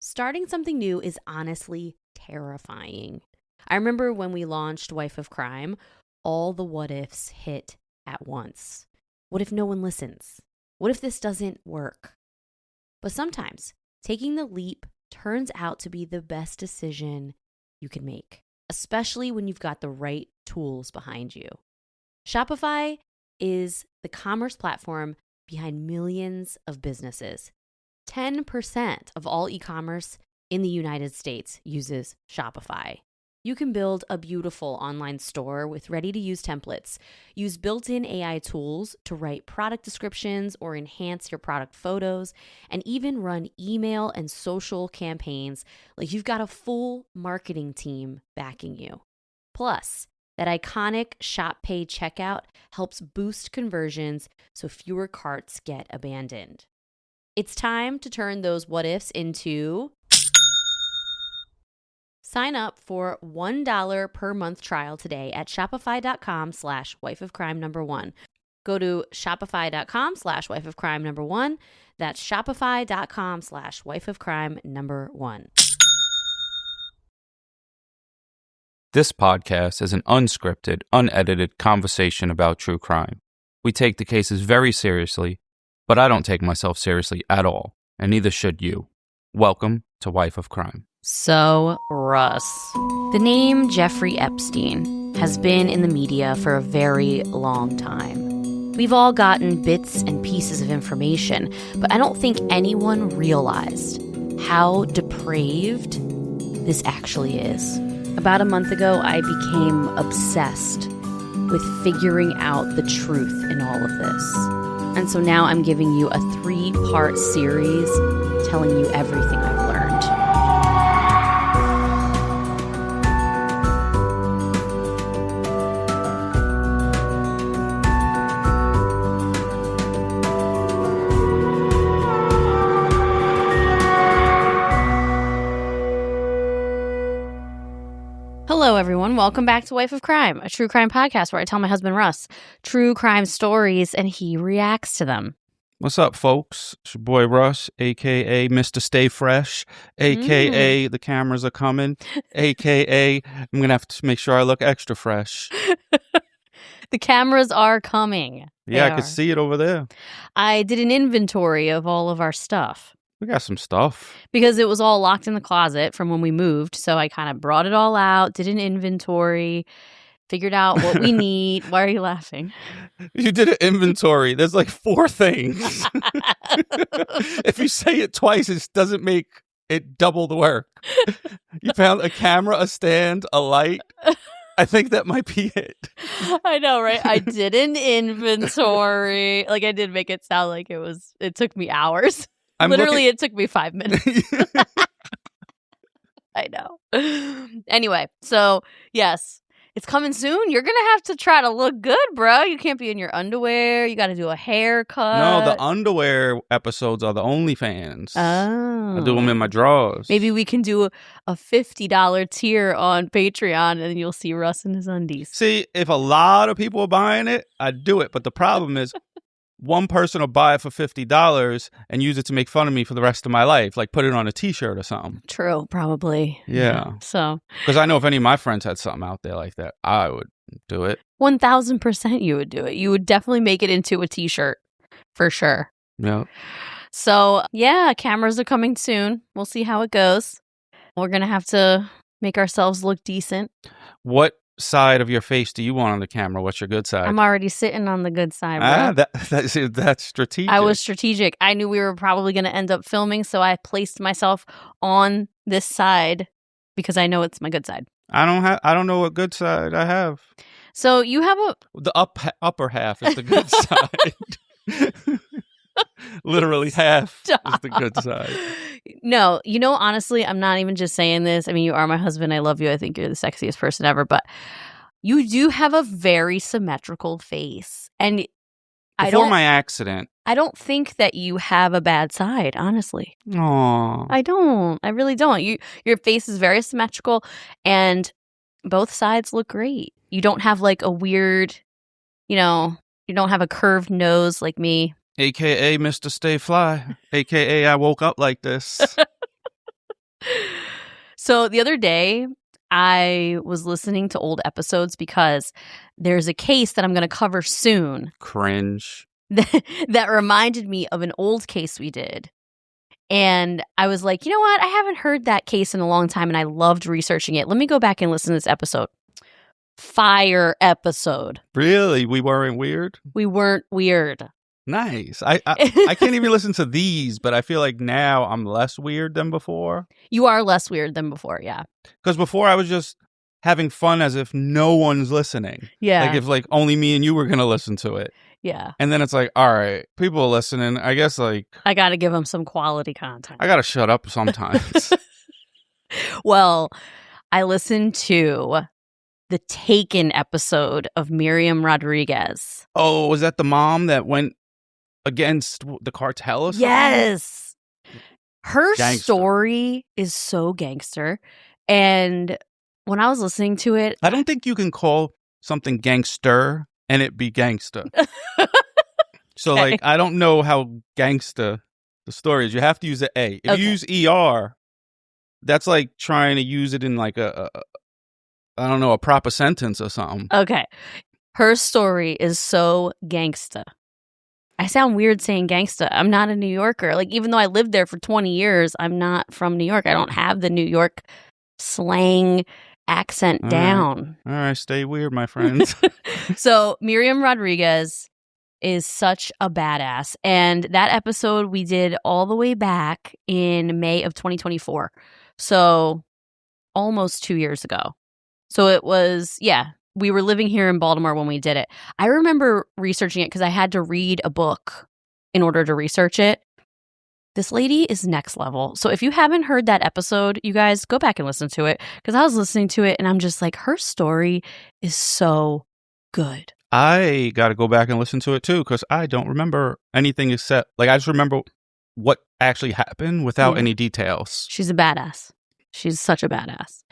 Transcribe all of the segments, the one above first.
Starting something new is honestly terrifying. I remember when we launched Wife of Crime, all the what ifs hit at once. What if no one listens? What if this doesn't work? But sometimes taking the leap turns out to be the best decision you can make, especially when you've got the right tools behind you. Shopify is the commerce platform behind millions of businesses. 10% of all e-commerce in the United States uses Shopify. You can build a beautiful online store with ready-to-use templates, use built-in AI tools to write product descriptions or enhance your product photos, and even run email and social campaigns like you've got a full marketing team backing you. Plus, that iconic Shop Pay checkout helps boost conversions so fewer carts get abandoned. It's time to turn those what-ifs into... Sign up for $1 per month trial today at shopify.com/wifeofcrime1. Go to shopify.com/wifeofcrime1. That's shopify.com/wifeofcrime1. This podcast is an unscripted, unedited conversation about true crime. We take the cases very seriously, but I don't take myself seriously at all, and neither should you. Welcome to Wife of Crime. So, Russ. The name Jeffrey Epstein has been in the media for a very long time. We've all gotten bits and pieces of information, but I don't think anyone realized how depraved this actually is. About a month ago, I became obsessed with figuring out the truth in all of this. And so now I'm giving you a 3-part series telling you everything I've learned. Hello, everyone. Welcome back to Wife of Crime, a true crime podcast where I tell my husband, Russ, true crime stories and he reacts to them. What's up, folks? It's your boy Russ, a.k.a. Mr. Stay Fresh, a.k.a. The cameras are coming, a.k.a. I'm going to have to make sure I look extra fresh. The cameras are coming. Yeah, I can see it over there. I did an inventory of all of our stuff. We got some stuff. Because it was all locked in the closet from when we moved. So I kind of brought it all out, did an inventory, figured out what we need. Why are you laughing? You did an inventory. There's like 4 things. If you say it twice, it doesn't make it double the work. You found a camera, a stand, a light. I think that might be it. I know, right? I did an inventory. Like I did make it sound like it took me hours. It took me 5 minutes. I know. Anyway, so yes, it's coming soon. You're going to have to try to look good, bro. You can't be in your underwear. You got to do a haircut. No, the underwear episodes are the OnlyFans. Oh. I do them in my drawers. Maybe we can do a $50 tier on Patreon and you'll see Russ in his undies. See, if a lot of people are buying it, I'd do it. But the problem is, one person will buy it for $50 and use it to make fun of me for the rest of my life. Like put it on a t-shirt or something. True, probably. Yeah. So. Because I know if any of my friends had something out there like that, I would do it. 1,000% you would do it. You would definitely make it into a t-shirt. For sure. Yeah. So, yeah, cameras are coming soon. We'll see how it goes. We're going to have to make ourselves look decent. What side of your face do you want on the camera? What's your good side? I'm already sitting on the good side, bro. That's strategic. I was strategic. I knew we were probably going to end up filming, so I placed myself on this side because I know it's my good side. I don't know what good side I have. So you have the upper half is the good side. Literally half is the good side. No, honestly, I'm not even just saying this. I mean, you are my husband. I love you. I think you're the sexiest person ever. But you do have a very symmetrical face. And Before my accident, I don't think that you have a bad side, honestly. Aww. I don't. I really don't. Your face is very symmetrical and both sides look great. You don't have like a weird, you don't have a curved nose like me. AKA Mr. Stay Fly. AKA I woke up like this. So the other day, I was listening to old episodes because there's a case that I'm going to cover soon Cringe. that reminded me of an old case we did. And I was like, you know what? I haven't heard that case in a long time, and I loved researching it. Let me go back and listen to this episode. Fire episode. Really? We weren't weird? We weren't weird. Nice. I can't even listen to these, but I feel like now I'm less weird than before. You are less weird than before, yeah. Because before I was just having fun as if no one's listening. Yeah. Like if like only me and you were going to listen to it. Yeah. And then it's like, all right, people are listening. I guess like... I got to give them some quality content. I got to shut up sometimes. Well, I listened to the Taken episode of Miriam Rodriguez. Oh, was that the mom that went against the cartel or something? Yes. Her Gangster. story is so gangster. And when I was listening to it... I don't think you can call something gangster and it be gangster. So, Okay. like, I don't know how gangster the story is. You have to use an A. If you use ER, that's like trying to use it in like I don't know, a proper sentence or something. Okay. Her story is so gangsta. I sound weird saying gangsta. I'm not a New Yorker. Like, even though I lived there for 20 years, I'm not from New York. I don't have the New York slang accent down. All right, stay weird, my friends. So Miriam Rodriguez is such a badass. And that episode we did all the way back in May of 2024. So almost 2 years ago. So it was, we were living here in Baltimore when we did it. I remember researching it because I had to read a book in order to research it. This lady is next level. So if you haven't heard that episode, you guys go back and listen to it, because I was listening to it and I'm just like, her story is so good. I got to go back and listen to it too, because I don't remember anything except, like, I just remember what actually happened without any details. She's a badass. She's such a badass.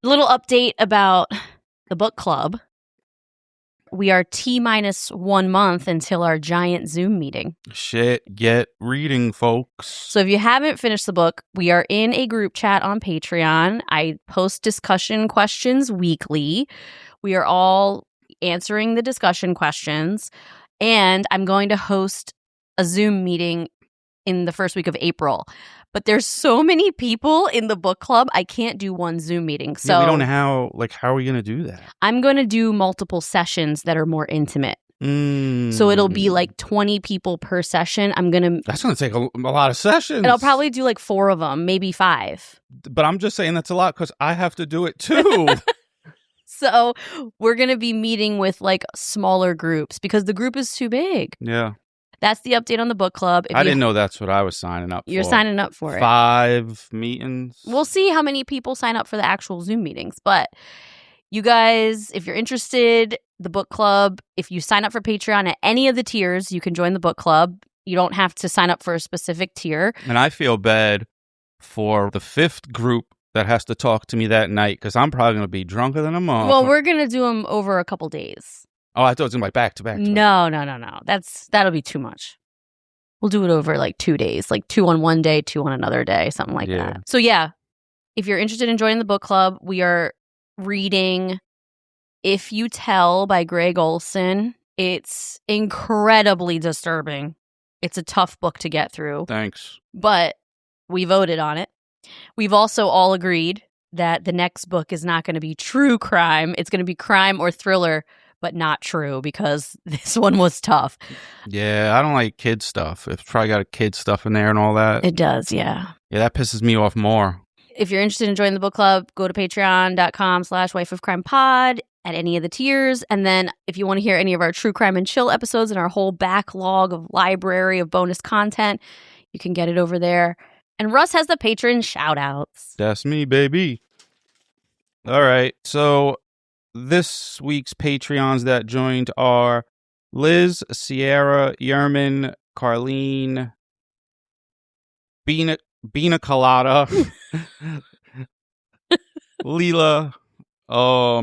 A little update about the book club. We are T-1 month until our giant Zoom meeting. Shit, get reading, folks. So if you haven't finished the book, we are in a group chat on Patreon. I post discussion questions weekly. We are all answering the discussion questions. And I'm going to host a Zoom meeting in the first week of April. But there's so many people in the book club, I can't do one Zoom meeting. So we don't know how are we going to do that? I'm going to do multiple sessions that are more intimate. So it'll be like 20 people per session. That's going to take a lot of sessions. And I'll probably do like 4 of them, maybe 5. But I'm just saying that's a lot because I have to do it too. So we're going to be meeting with like smaller groups because the group is too big. Yeah. That's the update on the book club. I didn't know that's what I was signing up for. You're signing up for it. 5 meetings. We'll see how many people sign up for the actual Zoom meetings. But you guys, if you're interested, the book club, if you sign up for Patreon at any of the tiers, you can join the book club. You don't have to sign up for a specific tier. And I feel bad for the 5th group that has to talk to me that night because I'm probably going to be drunker than a month. Well, we're going to do them over a couple days. Oh, I thought it was going to be back to back. No. That'll be too much. We'll do it over like 2 days, like 2 on one day, 2 on another day, something like that. So if you're interested in joining the book club, we are reading If You Tell by Greg Olson. It's incredibly disturbing. It's a tough book to get through. Thanks. But we voted on it. We've also all agreed that the next book is not going to be true crime. It's going to be crime or thriller, but not true, because this one was tough. Yeah, I don't like kid stuff. It's probably got kid stuff in there and all that. It does, yeah. Yeah, that pisses me off more. If you're interested in joining the book club, go to patreon.com/wifeofcrimepod at any of the tiers. And then if you want to hear any of our true crime and chill episodes and our whole backlog of library of bonus content, you can get it over there. And Russ has the patron shout outs. That's me, baby. All right. So this week's Patreons that joined are Liz, Sierra, Yerman, Carlene, Bina Colada, Leela,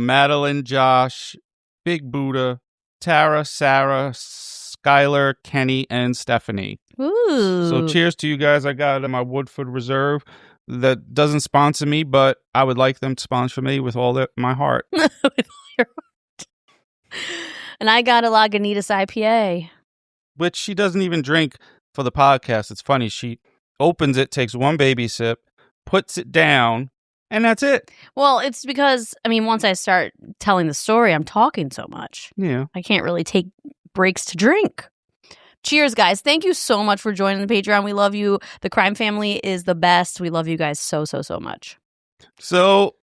Madeline, Josh, Big Buddha, Tara, Sarah, Skylar, Kenny, and Stephanie. Ooh. So cheers to you guys. I got it in my Woodford Reserve. that doesn't sponsor me, but I would like them to sponsor me with all my heart. And I got a Lagunitas IPA. Which she doesn't even drink for the podcast. It's funny. She opens it, takes one baby sip, puts it down, and that's it. Well, it's because, once I start telling the story, I'm talking so much. Yeah. I can't really take breaks to drink. Cheers, guys. Thank you so much for joining the Patreon. We love you. The Crime Family is the best. We love you guys so, so, so much. So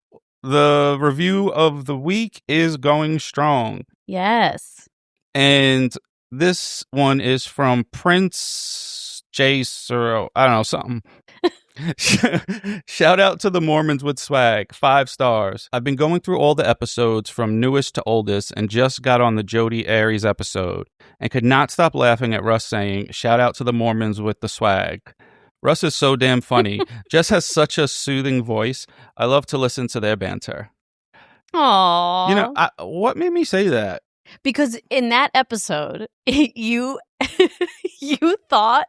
the review of the week is going strong. Yes. And this one is from Prince Jace or I don't know, something. Shout out to the Mormons with swag. 5 stars. I've been going through all the episodes from newest to oldest and just got on the Jodi Arias episode and could not stop laughing at Russ saying, shout out to the Mormons with the swag. Russ is so damn funny. Just has such a soothing voice. I love to listen to their banter. Aww. You know, what made me say that? Because in that episode, you thought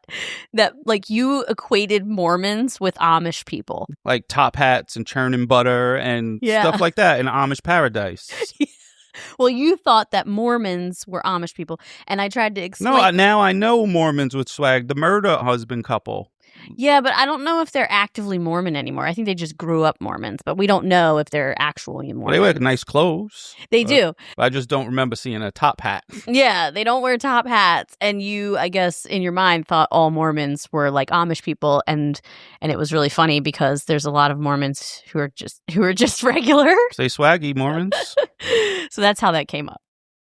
that you equated Mormons with Amish people. Like top hats and churning butter and stuff like that in Amish paradise. Well, you thought that Mormons were Amish people, and I tried to explain. No, now I know Mormons with swag, the murder husband couple. Yeah, but I don't know if they're actively Mormon anymore. I think they just grew up Mormons, but we don't know if they're actually Mormon. Well, they wear nice clothes. They do. I just don't remember seeing a top hat. Yeah, they don't wear top hats. And you, I guess, in your mind, thought all Mormons were like Amish people, and it was really funny because there's a lot of Mormons who are just regular. Say swaggy Mormons. So that's how that came up.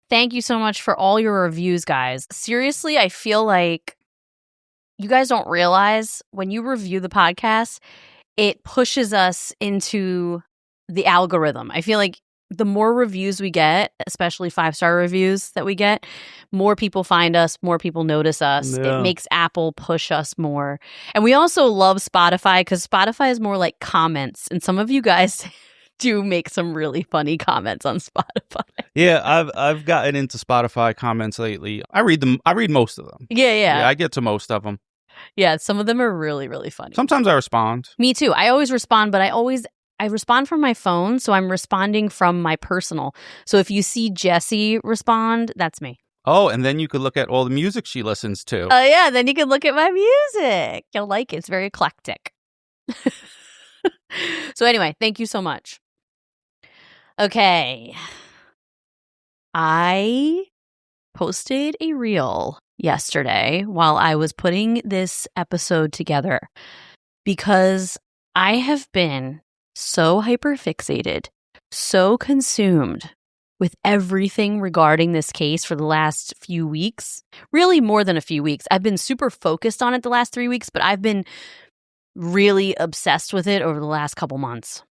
Thank you so much for all your reviews, guys. Seriously, I feel like you guys don't realize when you review the podcast, it pushes us into the algorithm. I feel like the more reviews we get, especially 5-star reviews that we get, more people find us, more people notice us. Yeah. It makes Apple push us more. And we also love Spotify because Spotify is more like comments. And some of you guys do make some really funny comments on Spotify. Yeah, I've gotten into Spotify comments lately. I read them. I read most of them. Yeah, I get to most of them. Yeah, some of them are really, really funny. Sometimes I respond. Me too. I always respond, but I respond from my phone, so I'm responding from my personal. So if you see Jessie respond, that's me. Oh, and then you could look at all the music she listens to. Oh, yeah, then you can look at my music. You'll like it. It's very eclectic. So anyway, thank you so much. Okay. I posted a reel yesterday while I was putting this episode together because I have been so hyperfixated, so consumed with everything regarding this case for the last few weeks, really more than a few weeks. I've been super focused on it the last 3 weeks, but I've been really obsessed with it over the last couple months.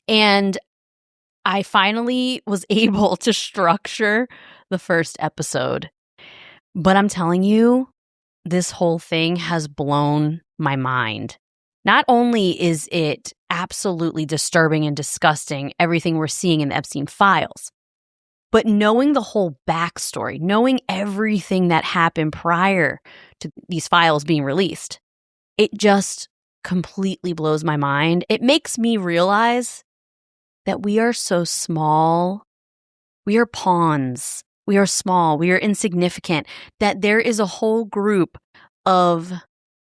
And I finally was able to structure the first episode. But I'm telling you, this whole thing has blown my mind. Not only is it absolutely disturbing and disgusting, everything we're seeing in the Epstein files, but knowing the whole backstory, knowing everything that happened prior to these files being released, it just completely blows my mind. It makes me realize that we are so small. We are pawns. We are small. We are insignificant. That there is a whole group of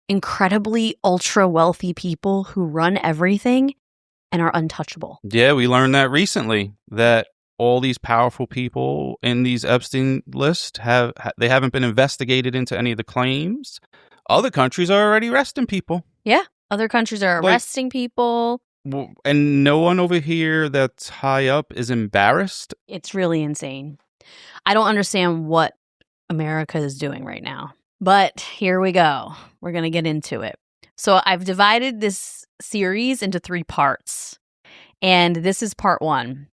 incredibly ultra wealthy people who run everything and are untouchable. Yeah, we learned that recently, that all these powerful people in these Epstein lists they haven't been investigated into any of the claims. Other countries are already arresting people. Yeah, other countries are arresting people. And no one over here that's high up is embarrassed. It's really insane. I don't understand what America is doing right now. But here we go. We're going to get into it. So I've divided this series into 3 parts. And this is part 1.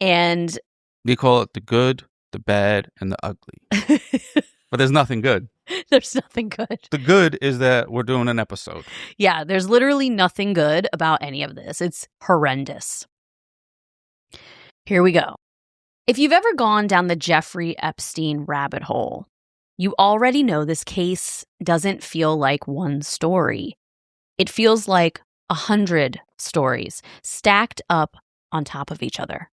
And we call it the good, the bad, and the ugly. But there's nothing good. There's nothing good. The good is that we're doing an episode. Yeah, there's literally nothing good about any of this. It's horrendous. Here we go. If you've ever gone down the Jeffrey Epstein rabbit hole, you already know this case doesn't feel like one story. It feels like 100 stories stacked up on top of each other.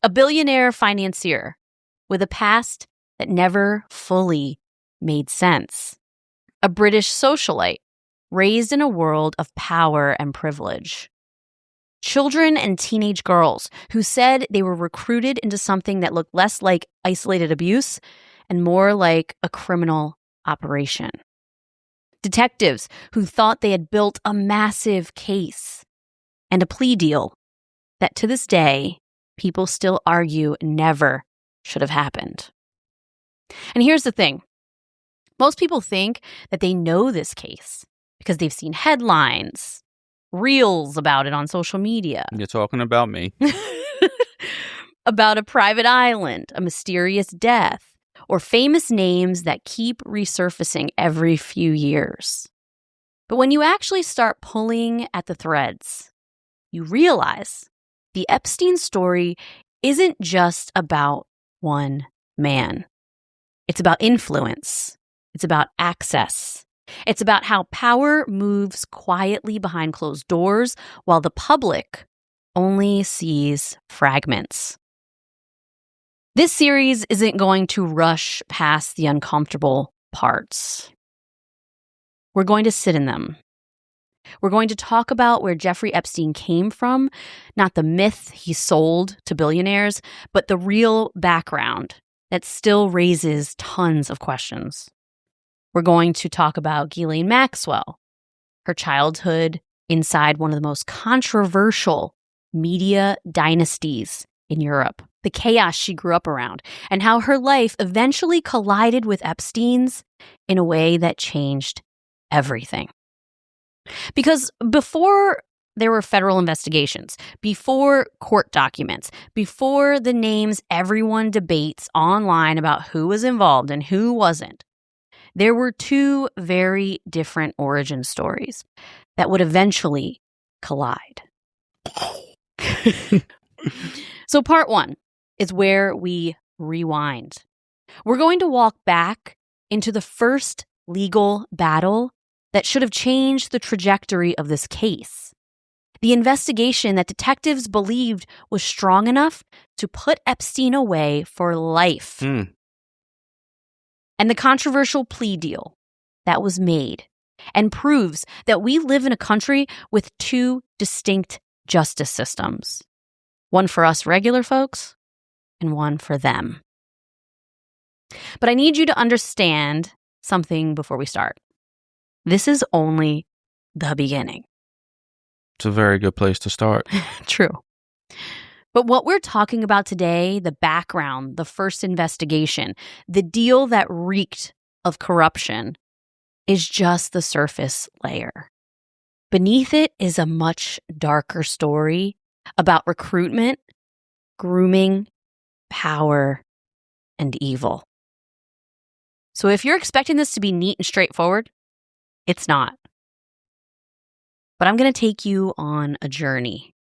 A billionaire financier with a past that never fully made sense. A British socialite raised in a world of power and privilege. Children and teenage girls who said they were recruited into something that looked less like isolated abuse and more like a criminal operation. Detectives who thought they had built a massive case. And a plea deal that to this day, people still argue never should have happened. And here's the thing. Most people think that they know this case because they've seen headlines, reels about it on social media. You're talking about me. About a private island, a mysterious death, or famous names that keep resurfacing every few years. But when you actually start pulling at the threads, you realize the Epstein story isn't just about one man. It's about influence. It's about access. It's about how power moves quietly behind closed doors while the public only sees fragments. This series isn't going to rush past the uncomfortable parts. We're going to sit in them. We're going to talk about where Jeffrey Epstein came from, not the myth he sold to billionaires, but the real background that still raises tons of questions. We're going to talk about Ghislaine Maxwell, her childhood inside one of the most controversial media dynasties in Europe, the chaos she grew up around, and how her life eventually collided with Epstein's in a way that changed everything. Because before there were federal investigations, before court documents, before the names everyone debates online about who was involved and who wasn't, there were two very different origin stories that would eventually collide. So part 1 is where we rewind. We're going to walk back into the first legal battle that should have changed the trajectory of this case. The investigation that detectives believed was strong enough to put Epstein away for life. And the controversial plea deal that was made and proves that we live in a country with two distinct justice systems. One for us regular folks and one for them. But I need you to understand something before we start. This is only the beginning. It's a very good place to start. True. But what we're talking about today, the background, the first investigation, the deal that reeked of corruption, is just the surface layer. Beneath it is a much darker story about recruitment, grooming, power, and evil. So if you're expecting this to be neat and straightforward, it's not. But I'm going to take you on a journey.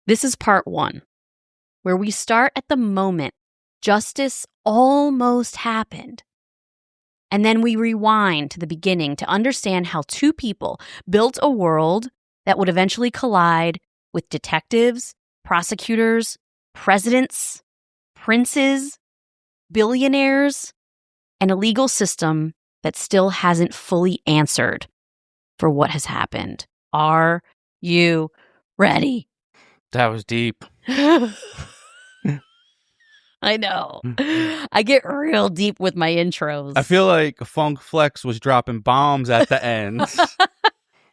This is part 1, where we start at the moment justice almost happened. And then we rewind to the beginning to understand how two people built a world that would eventually collide with detectives, prosecutors, presidents, princes, billionaires, and a legal system that still hasn't fully answered for what has happened. Are you ready? That was deep. I know. I get real deep with my intros. I feel like Funk Flex was dropping bombs at the end.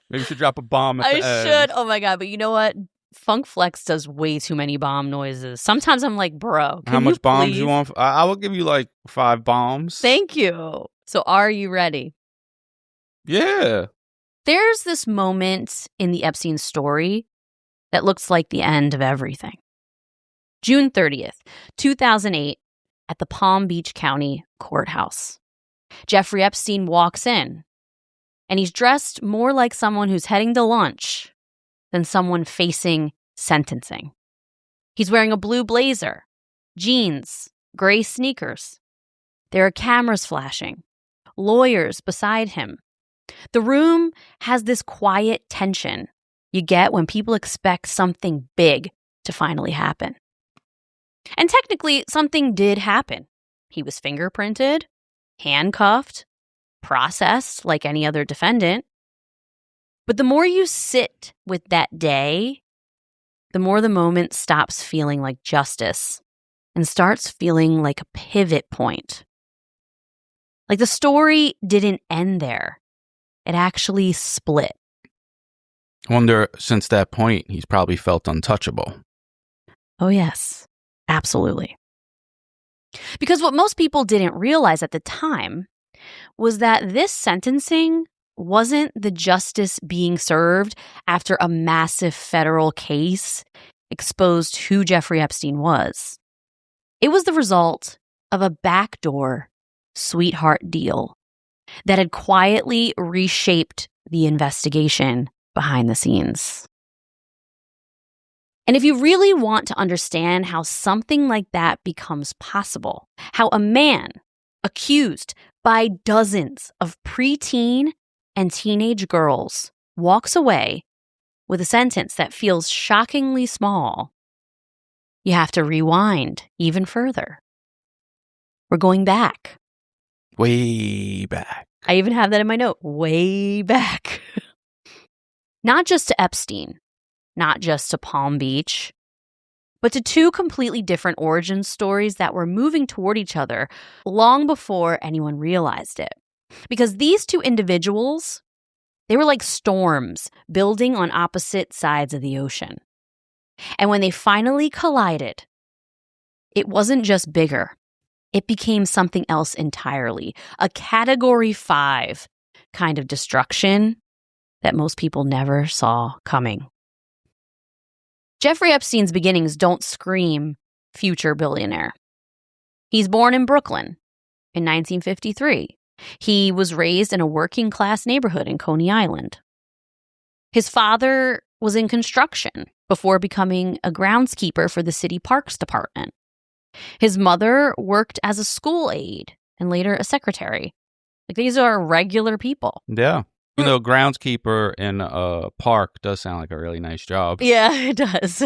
Maybe you should drop a bomb at the end. I should. Oh my God. But you know what? Funk Flex does way too many bomb noises. Sometimes I'm like, bro, how much bombs you want? I will give you like 5 bombs. Thank you. So are you ready? Yeah. There's this moment in the Epstein story that looks like the end of everything. June 30th, 2008, at the Palm Beach County Courthouse. Jeffrey Epstein walks in, and he's dressed more like someone who's heading to lunch than someone facing sentencing. He's wearing a blue blazer, jeans, gray sneakers. There are cameras flashing, lawyers beside him, The room has this quiet tension you get when people expect something big to finally happen. And technically, something did happen. He was fingerprinted, handcuffed, processed like any other defendant. But the more you sit with that day, the more the moment stops feeling like justice and starts feeling like a pivot point. Like the story didn't end there. It actually split. I wonder, since that point, he's probably felt untouchable. Oh, yes, absolutely. Because what most people didn't realize at the time was that this sentencing wasn't the justice being served after a massive federal case exposed who Jeffrey Epstein was. It was the result of a backdoor sweetheart deal that had quietly reshaped the investigation behind the scenes. And if you really want to understand how something like that becomes possible, how a man accused by dozens of preteen and teenage girls walks away with a sentence that feels shockingly small, you have to rewind even further. We're going back. Way back. I even have that in my note. Way back. Not just to Epstein, not just to Palm Beach, but to two completely different origin stories that were moving toward each other long before anyone realized it. Because these two individuals, they were like storms building on opposite sides of the ocean. And when they finally collided, it wasn't just bigger. It became something else entirely, a Category 5 kind of destruction that most people never saw coming. Jeffrey Epstein's beginnings don't scream future billionaire. He's born in Brooklyn in 1953. He was raised in a working-class neighborhood in Coney Island. His father was in construction before becoming a groundskeeper for the city parks department. His mother worked as a school aide and later a secretary. Like, these are regular people. Yeah. Even though groundskeeper in a park does sound like a really nice job. Yeah, it does.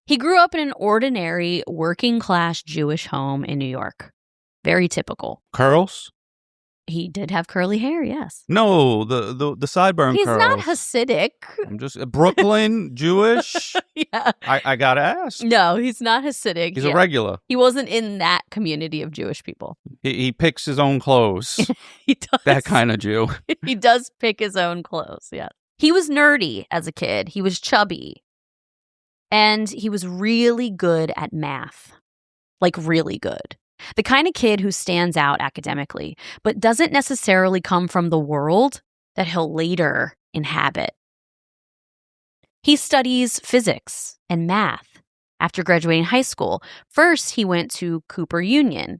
He grew up in an ordinary working-class Jewish home in New York. Very typical. Curls? He did have curly hair, yes. No, the sideburn He's curls. not Hasidic. I'm just Brooklyn, Jewish. Yeah. I gotta ask. No, he's not Hasidic. He's a regular. He wasn't in that community of Jewish people. He picks his own clothes. He does. That kind of Jew. He does pick his own clothes, yeah. He was nerdy as a kid. He was chubby. And he was really good at math. Like, really good. The kind of kid who stands out academically, but doesn't necessarily come from the world that he'll later inhabit. He studies physics and math after graduating high school. First, he went to Cooper Union,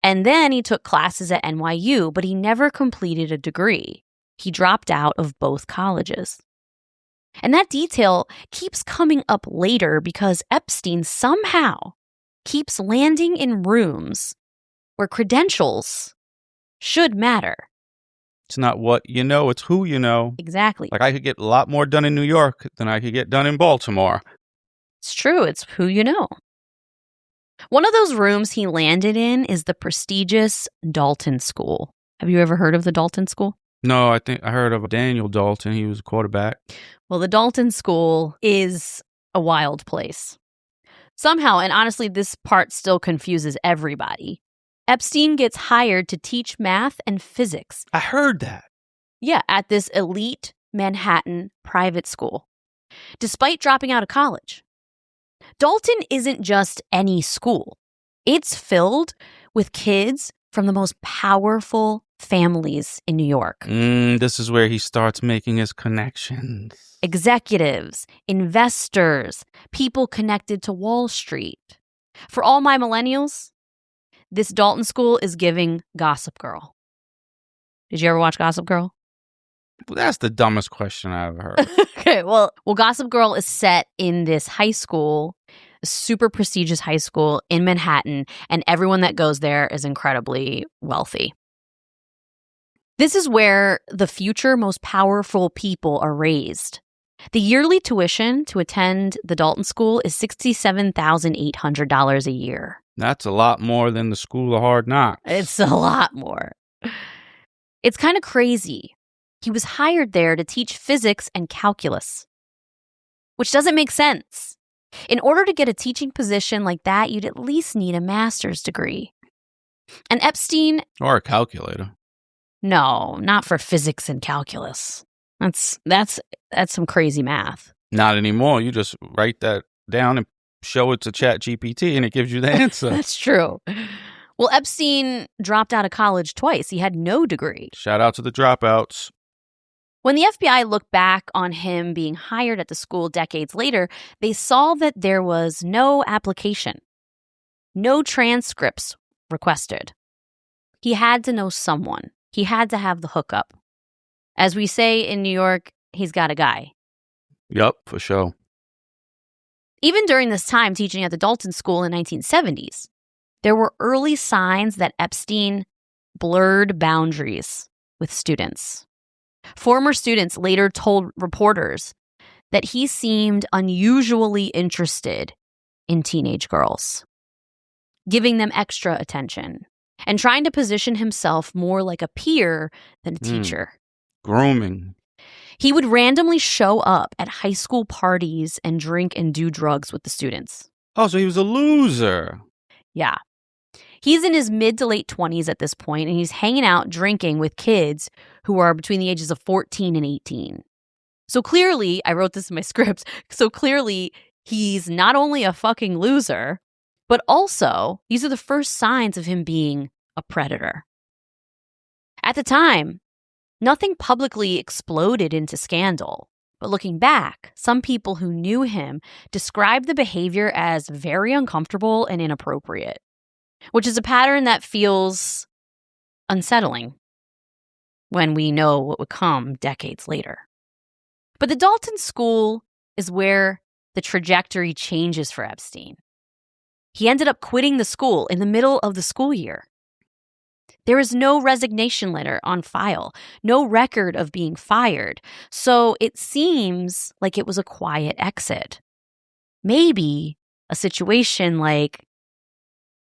and then he took classes at NYU, but he never completed a degree. He dropped out of both colleges. And that detail keeps coming up later because Epstein somehow keeps landing in rooms where credentials should matter. It's not what you know, it's who you know. Exactly. Like, I could get a lot more done in New York than I could get done in Baltimore. It's true. It's who you know. One of those rooms he landed in is the prestigious Dalton School. Have you ever heard of the Dalton School? No, I think I heard of Daniel Dalton. He was a quarterback. Well, the Dalton School is a wild place. Somehow, and honestly, this part still confuses everybody, Epstein gets hired to teach math and physics. I heard that. Yeah, at this elite Manhattan private school, despite dropping out of college. Dalton isn't just any school. It's filled with kids from the most powerful families in New York. This is where he starts making his connections. Executives, investors, people connected to Wall Street. For all my millennials, this Dalton School is giving Gossip Girl. Did you ever watch Gossip Girl? That's the dumbest question I've ever heard. Okay, well, Gossip Girl is set in this high school, a super prestigious high school in Manhattan, and everyone that goes there is incredibly wealthy. This is where the future most powerful people are raised. The yearly tuition to attend the Dalton School is $67,800 a year. That's a lot more than the School of Hard Knocks. It's a lot more. It's kind of crazy. He was hired there to teach physics and calculus, which doesn't make sense. In order to get a teaching position like that, you'd at least need a master's degree. And Epstein... Or a calculator. No, not for physics and calculus. That's some crazy math. Not anymore. You just write that down and show it to ChatGPT and it gives you the answer. That's true. Well, Epstein dropped out of college twice. He had no degree. Shout out to the dropouts. When the FBI looked back on him being hired at the school decades later, they saw that there was no application, no transcripts requested. He had to know someone. He had to have the hookup. As we say in New York, he's got a guy. Yup, for sure. Even during this time teaching at the Dalton School in the 1970s, there were early signs that Epstein blurred boundaries with students. Former students later told reporters that he seemed unusually interested in teenage girls, giving them extra attention and trying to position himself more like a peer than a teacher. Grooming. He would randomly show up at high school parties and drink and do drugs with the students. Oh, so he was a loser. Yeah. He's in his mid to late 20s at this point, and he's hanging out drinking with kids who are between the ages of 14 and 18. So clearly, I wrote this in my script, so clearly he's not only a fucking loser, but also these are the first signs of him being a predator. At the time, nothing publicly exploded into scandal. But looking back, some people who knew him described the behavior as very uncomfortable and inappropriate, which is a pattern that feels unsettling when we know what would come decades later. But the Dalton School is where the trajectory changes for Epstein. He ended up quitting the school in the middle of the school year. There is no resignation letter on file, no record of being fired, so it seems like it was a quiet exit. Maybe a situation like,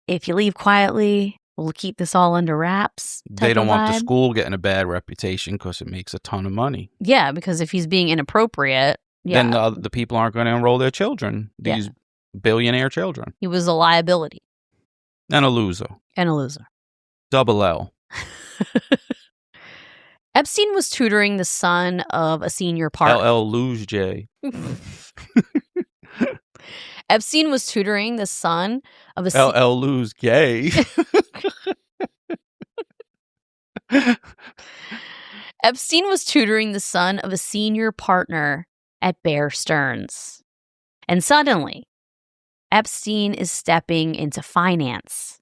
if you leave quietly, we'll keep this all under wraps. They don't want the school getting a bad reputation because it makes a ton of money. Yeah, because if he's being inappropriate, then the people aren't going to enroll their children, these billionaire children. He was a liability. And a loser. Double L. Epstein was tutoring the son of a senior partner. LL Lose J. Epstein was tutoring the son of a LL Lose Gay. Epstein was tutoring the son of a senior partner at Bear Stearns. And suddenly, Epstein is stepping into finance.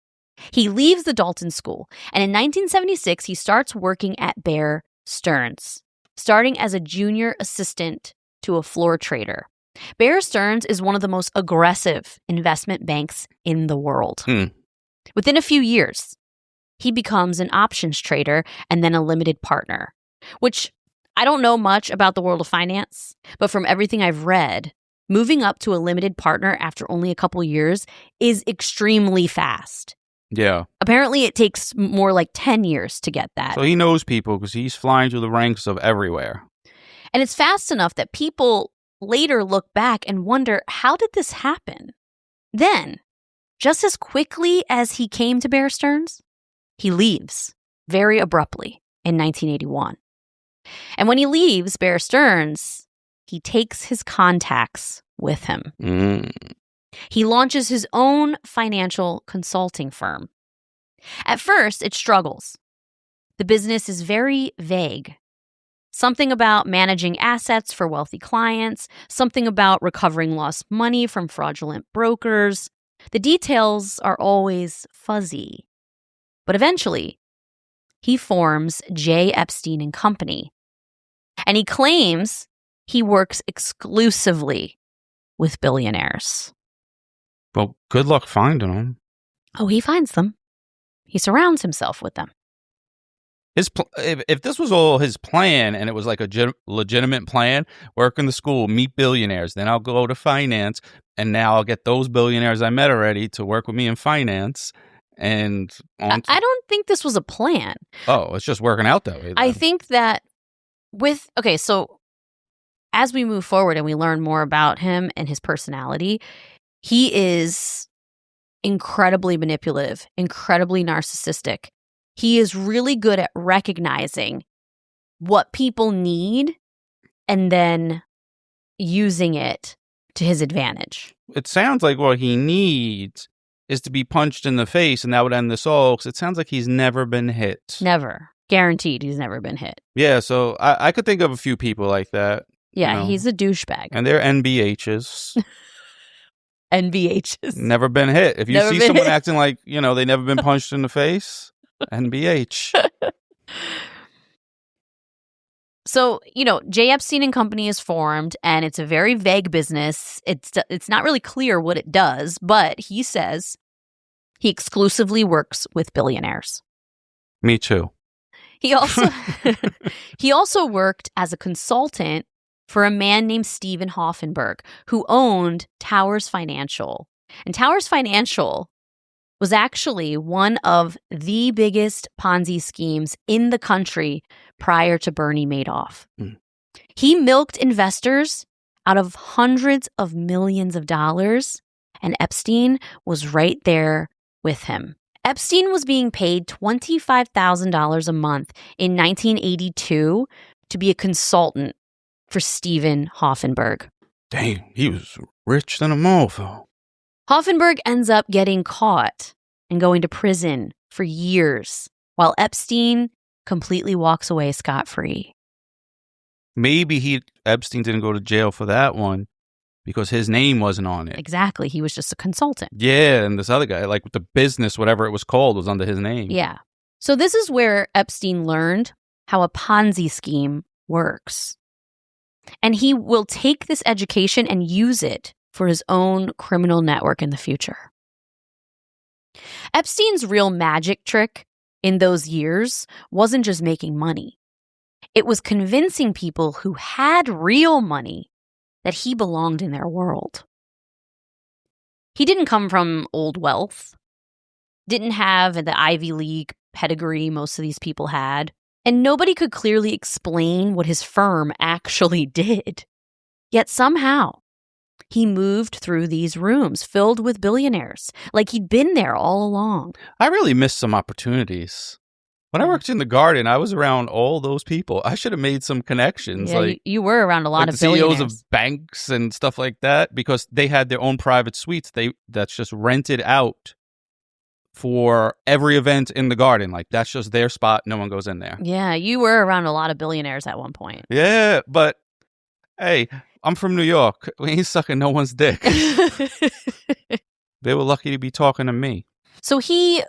He leaves the Dalton School, and in 1976, he starts working at Bear Stearns, starting as a junior assistant to a floor trader. Bear Stearns is one of the most aggressive investment banks in the world. Within a few years, he becomes an options trader and then a limited partner, which I don't know much about the world of finance, but from everything I've read, moving up to a limited partner after only a couple years is extremely fast. Yeah. Apparently, it takes more like 10 years to get that. So he knows people because he's flying through the ranks of everywhere. And it's fast enough that people later look back and wonder, how did this happen? Then, just as quickly as he came to Bear Stearns, he leaves very abruptly in 1981. And when he leaves Bear Stearns, he takes his contacts with him. He launches his own financial consulting firm. At first, it struggles. The business is very vague. Something about managing assets for wealthy clients, something about recovering lost money from fraudulent brokers. The details are always fuzzy. But eventually, he forms J. Epstein and Company. And he claims he works exclusively with billionaires. Well, good luck finding them. Oh, he finds them. He surrounds himself with them. If this was all his plan and it was like a legitimate plan, work in the school, meet billionaires, then I'll go to finance, and now I'll get those billionaires I met already to work with me in finance. And I don't think this was a plan. Oh, it's just working out that way then. I think that so as we move forward and we learn more about him and his personality, he is incredibly manipulative, incredibly narcissistic. He is really good at recognizing what people need and then using it to his advantage. It sounds like what he needs is to be punched in the face, and that would end this all, because it sounds like he's never been hit. Never. Guaranteed he's never been hit. Yeah, so I could think of a few people like that. Yeah, he's a douchebag. And they're NBHs. NBHs. Never been hit. If you see someone acting like, they never been punched in the face, NBH. So, J. Epstein and Company is formed, and it's a very vague business. It's not really clear what it does, but he says he exclusively works with billionaires. Me too. He also worked as a consultant for a man named Stephen Hoffenberg, who owned Towers Financial. And Towers Financial was actually one of the biggest Ponzi schemes in the country prior to Bernie Madoff. He milked investors out of hundreds of millions of dollars, and Epstein was right there with him. Epstein was being paid $25,000 a month in 1982 to be a consultant for Stephen Hoffenberg. Dang, he was rich than a mofo. Hoffenberg ends up getting caught and going to prison for years, while Epstein completely walks away scot-free. Maybe Epstein didn't go to jail for that one because his name wasn't on it. Exactly. He was just a consultant. Yeah, and this other guy, like the business, whatever it was called, was under his name. Yeah. So this is where Epstein learned how a Ponzi scheme works. And he will take this education and use it for his own criminal network in the future. Epstein's real magic trick in those years wasn't just making money. It was convincing people who had real money that he belonged in their world. He didn't come from old wealth, didn't have the Ivy League pedigree most of these people had, and nobody could clearly explain what his firm actually did. Yet somehow, he moved through these rooms filled with billionaires, like he'd been there all along. I really missed some opportunities. When I worked in the garden, I was around all those people. I should have made some connections. Yeah, you were around a lot of billionaires. CEOs of banks and stuff like that, because they had their own private suites that's just rented out for every event in the garden. Like, that's just their spot. No one goes in there. Yeah, you were around a lot of billionaires at one point. Yeah, but hey, I'm from New York. We ain't sucking no one's dick. They were lucky to be talking to me. So he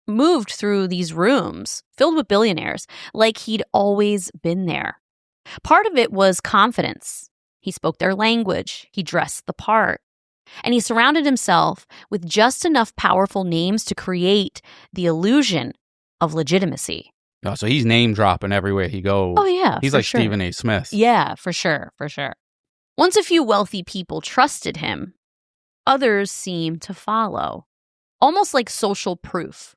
moved through these rooms filled with billionaires like he'd always been there. Part of it was confidence. He spoke their language. He dressed the part. And he surrounded himself with just enough powerful names to create the illusion of legitimacy. Oh, so he's name dropping everywhere he goes. Oh, yeah. He's like Stephen A. Smith. Yeah, for sure. For sure. Once a few wealthy people trusted him, others seemed to follow, almost like social proof.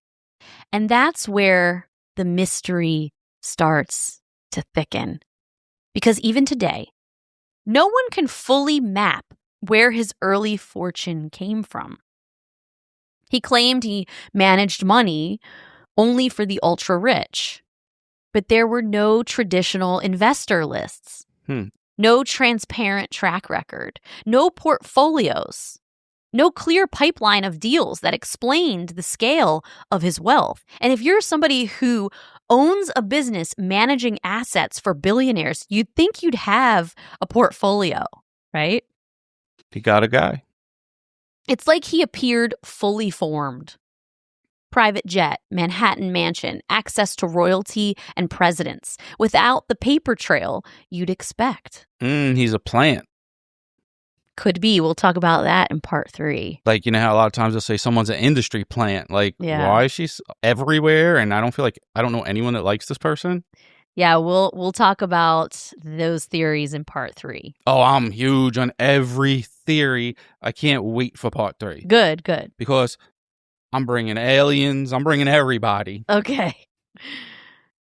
And that's where the mystery starts to thicken. Because even today, no one can fully map where his early fortune came from. He claimed he managed money only for the ultra-rich, but there were no traditional investor lists, no transparent track record, no portfolios, no clear pipeline of deals that explained the scale of his wealth. And if you're somebody who owns a business managing assets for billionaires, you'd think you'd have a portfolio, right? He got a guy. It's like he appeared fully formed. Private jet, Manhattan mansion, access to royalty and presidents, without the paper trail you'd expect. He's a plant. Could be. We'll talk about that in part 3. Like, you know how a lot of times they'll say someone's an industry plant. Like, why is she everywhere? And I don't know anyone that likes this person. Yeah, we'll talk about those theories in part 3. Oh, I'm huge on every theory. I can't wait for part 3. Good. Because I'm bringing aliens. I'm bringing everybody. Okay.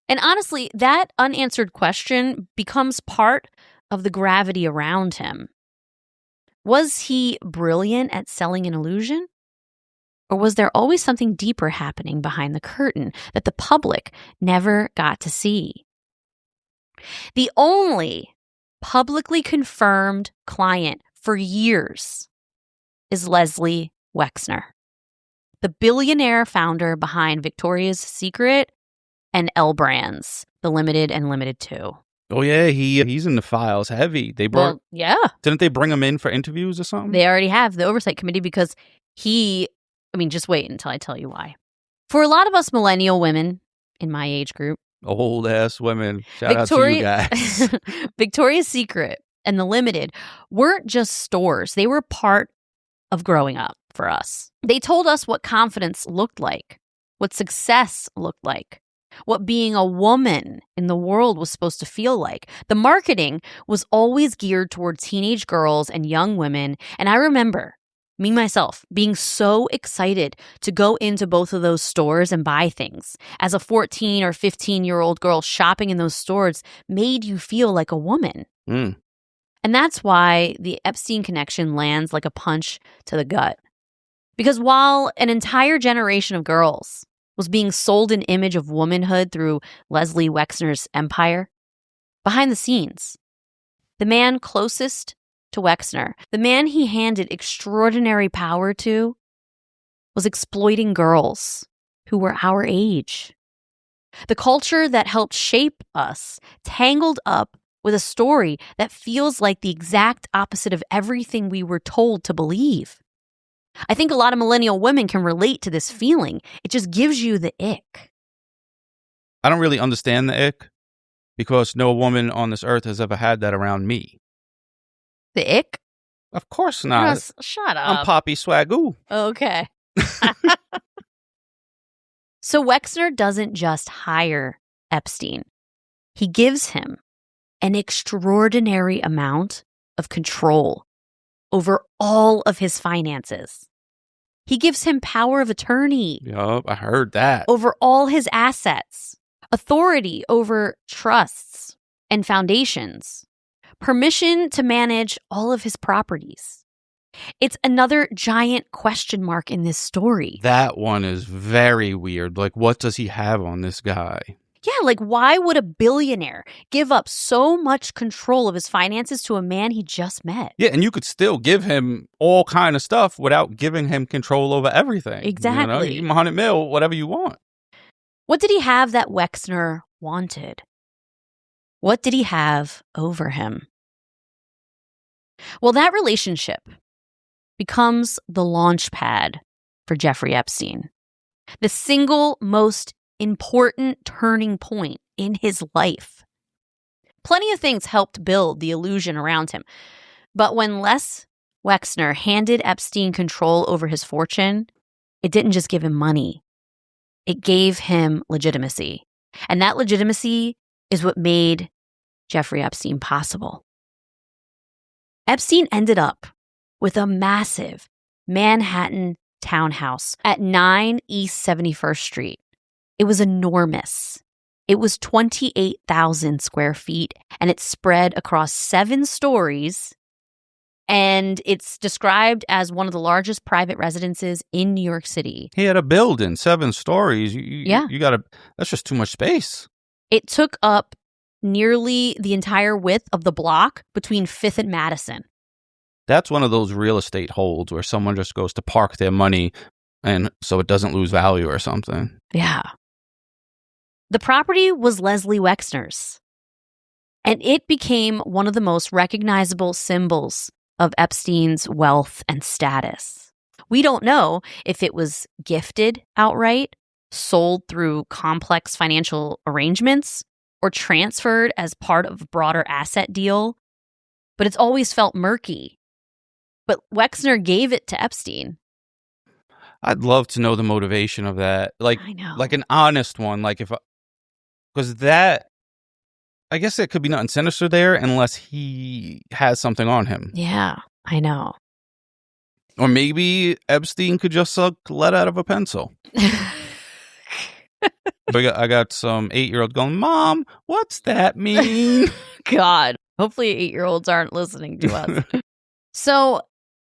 And honestly, that unanswered question becomes part of the gravity around him. Was he brilliant at selling an illusion? Or was there always something deeper happening behind the curtain that the public never got to see? The only publicly confirmed client for years is Leslie Wexner, the billionaire founder behind Victoria's Secret and L Brands, the Limited and Limited 2. Oh, yeah, he's in the files heavy. Didn't they bring him in for interviews or something? They already have the oversight committee because just wait until I tell you why. For a lot of us millennial women in my age group, old ass women. Shout out to you guys. Victoria's Secret and the Limited weren't just stores. They were part of growing up for us. They told us what confidence looked like, what success looked like, what being a woman in the world was supposed to feel like. The marketing was always geared toward teenage girls and young women. And I remember me, myself, being so excited to go into both of those stores and buy things. As a 14 or 15-year-old girl, shopping in those stores made you feel like a woman. And that's why the Epstein connection lands like a punch to the gut. Because while an entire generation of girls was being sold an image of womanhood through Leslie Wexner's empire, behind the scenes, the man closest to Wexner, the man he handed extraordinary power to, was exploiting girls who were our age. The culture that helped shape us tangled up with a story that feels like the exact opposite of everything we were told to believe. I think a lot of millennial women can relate to this feeling. It just gives you the ick. I don't really understand the ick because no woman on this earth has ever had that around me. The ick? Of course not. Shut up. I'm Poppy Swagoo. Okay. So Wexner doesn't just hire Epstein. He gives him an extraordinary amount of control over all of his finances. He gives him power of attorney. Yup, I heard that. Over all his assets, authority over trusts and foundations, permission to manage all of his properties. It's another giant question mark in this story. That one is very weird. Like, what does he have on this guy? Yeah, like why would a billionaire give up so much control of his finances to a man he just met? Yeah, and you could still give him all kind of stuff without giving him control over everything. Exactly. You know, give him $100 million, whatever you want. What did he have that Wexner wanted? What did he have over him? Well, that relationship becomes the launch pad for Jeffrey Epstein. The single most important turning point in his life. Plenty of things helped build the illusion around him. But when Les Wexner handed Epstein control over his fortune, it didn't just give him money. It gave him legitimacy. And that legitimacy is what made Jeffrey Epstein possible. Epstein ended up with a massive Manhattan townhouse at 9 East 71st Street. It was enormous. It was 28,000 square feet, and it spread across 7 stories, and it's described as one of the largest private residences in New York City. He had a building, 7 stories. Yeah. That's just too much space. It took up nearly the entire width of the block between 5th and Madison. That's one of those real estate holds where someone just goes to park their money and so it doesn't lose value or something. Yeah. The property was Leslie Wexner's, and it became one of the most recognizable symbols of Epstein's wealth and status. We don't know if it was gifted outright, sold through complex financial arrangements, or transferred as part of a broader asset deal, but it's always felt murky. But Wexner gave it to Epstein. I'd love to know the motivation of that. I know. Like an honest one. Like because that, I guess there could be nothing sinister there unless he has something on him. Yeah, I know. Or maybe Epstein could just suck lead out of a pencil. I got some 8-year-old going, Mom, what's that mean? God, hopefully 8-year-olds aren't listening to us. So,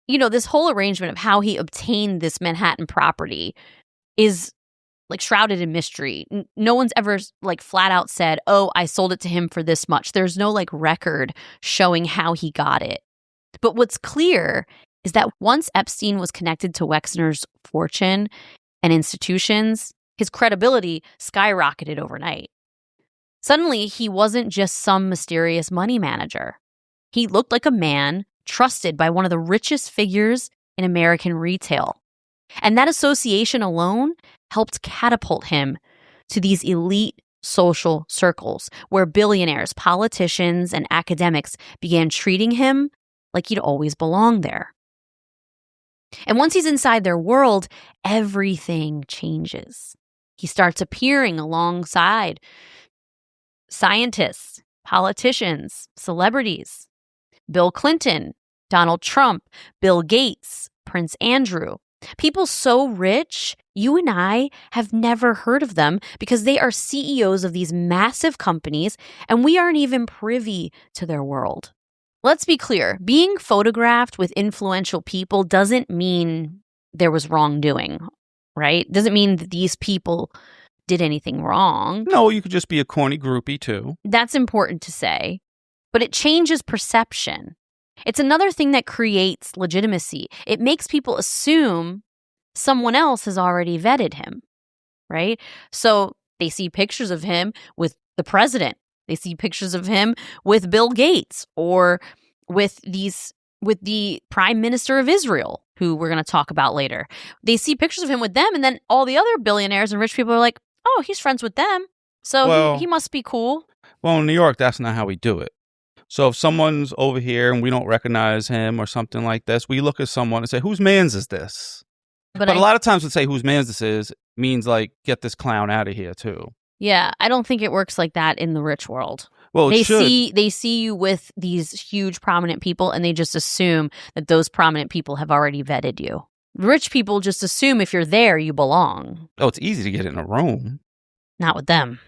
this whole arrangement of how he obtained this Manhattan property is like shrouded in mystery. No one's ever like flat out said, oh, I sold it to him for this much. There's no like record showing how he got it. But what's clear is that once Epstein was connected to Wexner's fortune and institutions, his credibility skyrocketed overnight. Suddenly, he wasn't just some mysterious money manager. He looked like a man trusted by one of the richest figures in American retail. And that association alone helped catapult him to these elite social circles where billionaires, politicians, and academics began treating him like he'd always belonged there. And once he's inside their world, everything changes. He starts appearing alongside scientists, politicians, celebrities, Bill Clinton, Donald Trump, Bill Gates, Prince Andrew. People so rich, you and I have never heard of them because they are CEOs of these massive companies and we aren't even privy to their world. Let's be clear, being photographed with influential people doesn't mean there was wrongdoing, right? Doesn't mean that these people did anything wrong. No, you could just be a corny groupie too. That's important to say, but it changes perception. It's another thing that creates legitimacy. It makes people assume someone else has already vetted him, right? So they see pictures of him with the president. They see pictures of him with Bill Gates or with the Prime Minister of Israel, who we're going to talk about later. They see pictures of him with them, and then all the other billionaires and rich people are like, oh, he's friends with them, so he must be cool. Well, in New York, that's not how we do it. So if someone's over here and we don't recognize him or something like this, we look at someone and say, whose man's is this? But a lot of times we say whose man's this is means like, get this clown out of here too. Yeah, I don't think it works like that in the rich world. Well, they see you with these huge prominent people and they just assume that those prominent people have already vetted you. Rich people just assume if you're there, you belong. Oh, it's easy to get in a room. Not with them.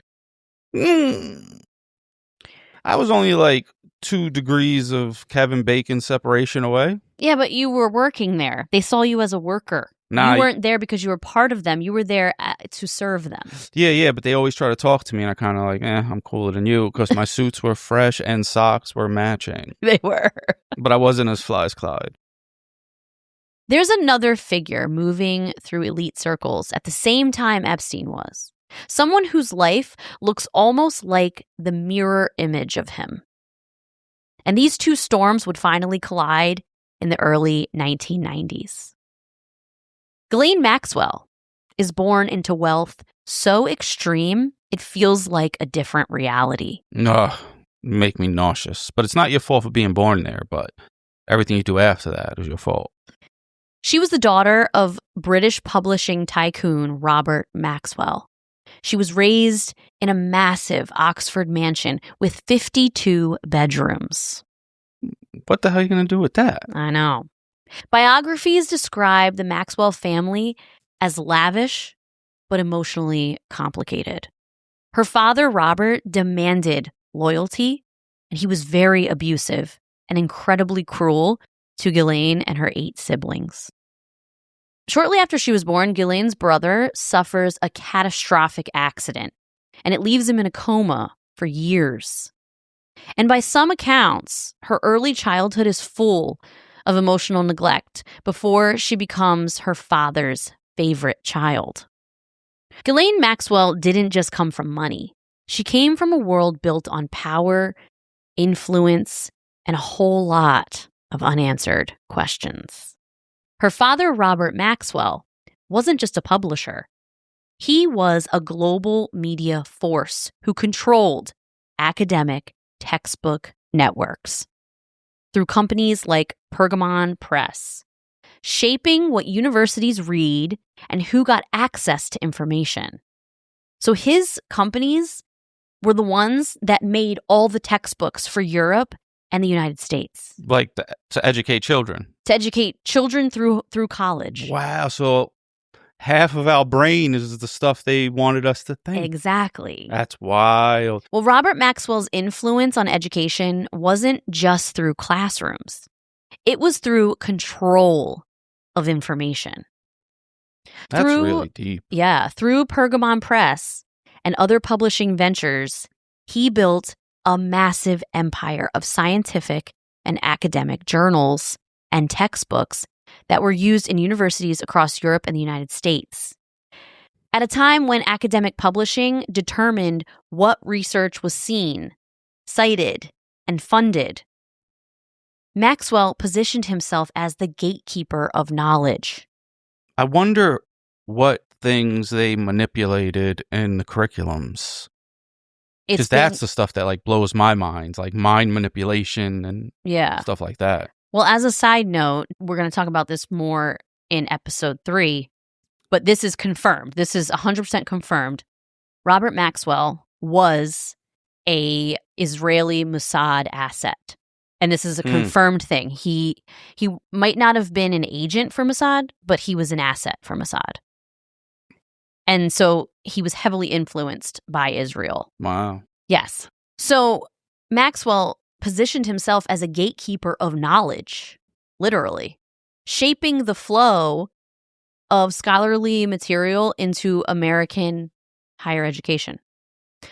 I was only like 2 degrees of Kevin Bacon separation away. Yeah, but you were working there. They saw you as a worker. You weren't there because you were part of them. You were there to serve them. Yeah, but they always try to talk to me, and I kind of like, I'm cooler than you, because my suits were fresh and socks were matching. They were. But I wasn't as fly as Clyde. There's another figure moving through elite circles at the same time Epstein was. Someone whose life looks almost like the mirror image of him. And these two storms would finally collide in the early 1990s. Ghislaine Maxwell is born into wealth so extreme, it feels like a different reality. Ugh, make me nauseous. But it's not your fault for being born there, but everything you do after that is your fault. She was the daughter of British publishing tycoon Robert Maxwell. She was raised in a massive Oxford mansion with 52 bedrooms. What the hell are you going to do with that? I know. Biographies describe the Maxwell family as lavish, but emotionally complicated. Her father, Robert, demanded loyalty, and he was very abusive and incredibly cruel to Ghislaine and her 8 siblings. Shortly after she was born, Ghislaine's brother suffers a catastrophic accident, and it leaves him in a coma for years. And by some accounts, her early childhood is full of emotional neglect before she becomes her father's favorite child. Ghislaine Maxwell didn't just come from money. She came from a world built on power, influence, and a whole lot of unanswered questions. Her father, Robert Maxwell, wasn't just a publisher. He was a global media force who controlled academic textbook networks. Through companies like Pergamon Press, shaping what universities read and who got access to information. So his companies were the ones that made all the textbooks for Europe and the United States. Like to educate children. To educate children through college. Wow. So half of our brain is the stuff they wanted us to think. Exactly. That's wild. Well, Robert Maxwell's influence on education wasn't just through classrooms. It was through control of information. That's really deep. Yeah. Through Pergamon Press and other publishing ventures, he built a massive empire of scientific and academic journals and textbooks that were used in universities across Europe and the United States. At a time when academic publishing determined what research was seen, cited, and funded, Maxwell positioned himself as the gatekeeper of knowledge. I wonder what things they manipulated in the curriculums. Because that's the stuff that like blows my mind, like mind manipulation and stuff like that. Well, as a side note, we're going to talk about this more in episode 3, but this is confirmed. This is 100% confirmed. Robert Maxwell was a Israeli Mossad asset. And this is a confirmed thing. He might not have been an agent for Mossad, but he was an asset for Mossad. And so he was heavily influenced by Israel. Wow. Yes. So Maxwell positioned himself as a gatekeeper of knowledge, literally, shaping the flow of scholarly material into American higher education.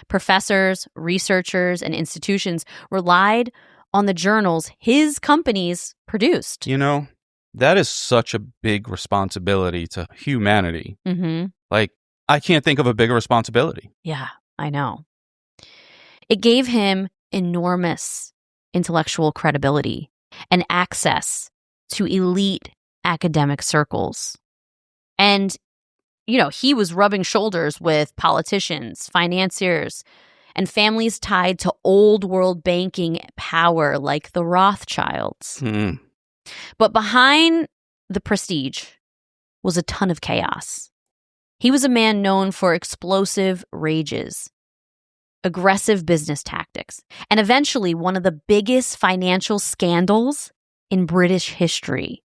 Professors, researchers, and institutions relied on the journals his companies produced. You know, that is such a big responsibility to humanity. Mm-hmm. Like, I can't think of a bigger responsibility. Yeah, I know. It gave him enormous intellectual credibility and access to elite academic circles. And, you know, he was rubbing shoulders with politicians, financiers, and families tied to old world banking power like the Rothschilds. But behind the prestige was a ton of chaos. He was a man known for explosive rages, aggressive business tactics, and eventually one of the biggest financial scandals in British history.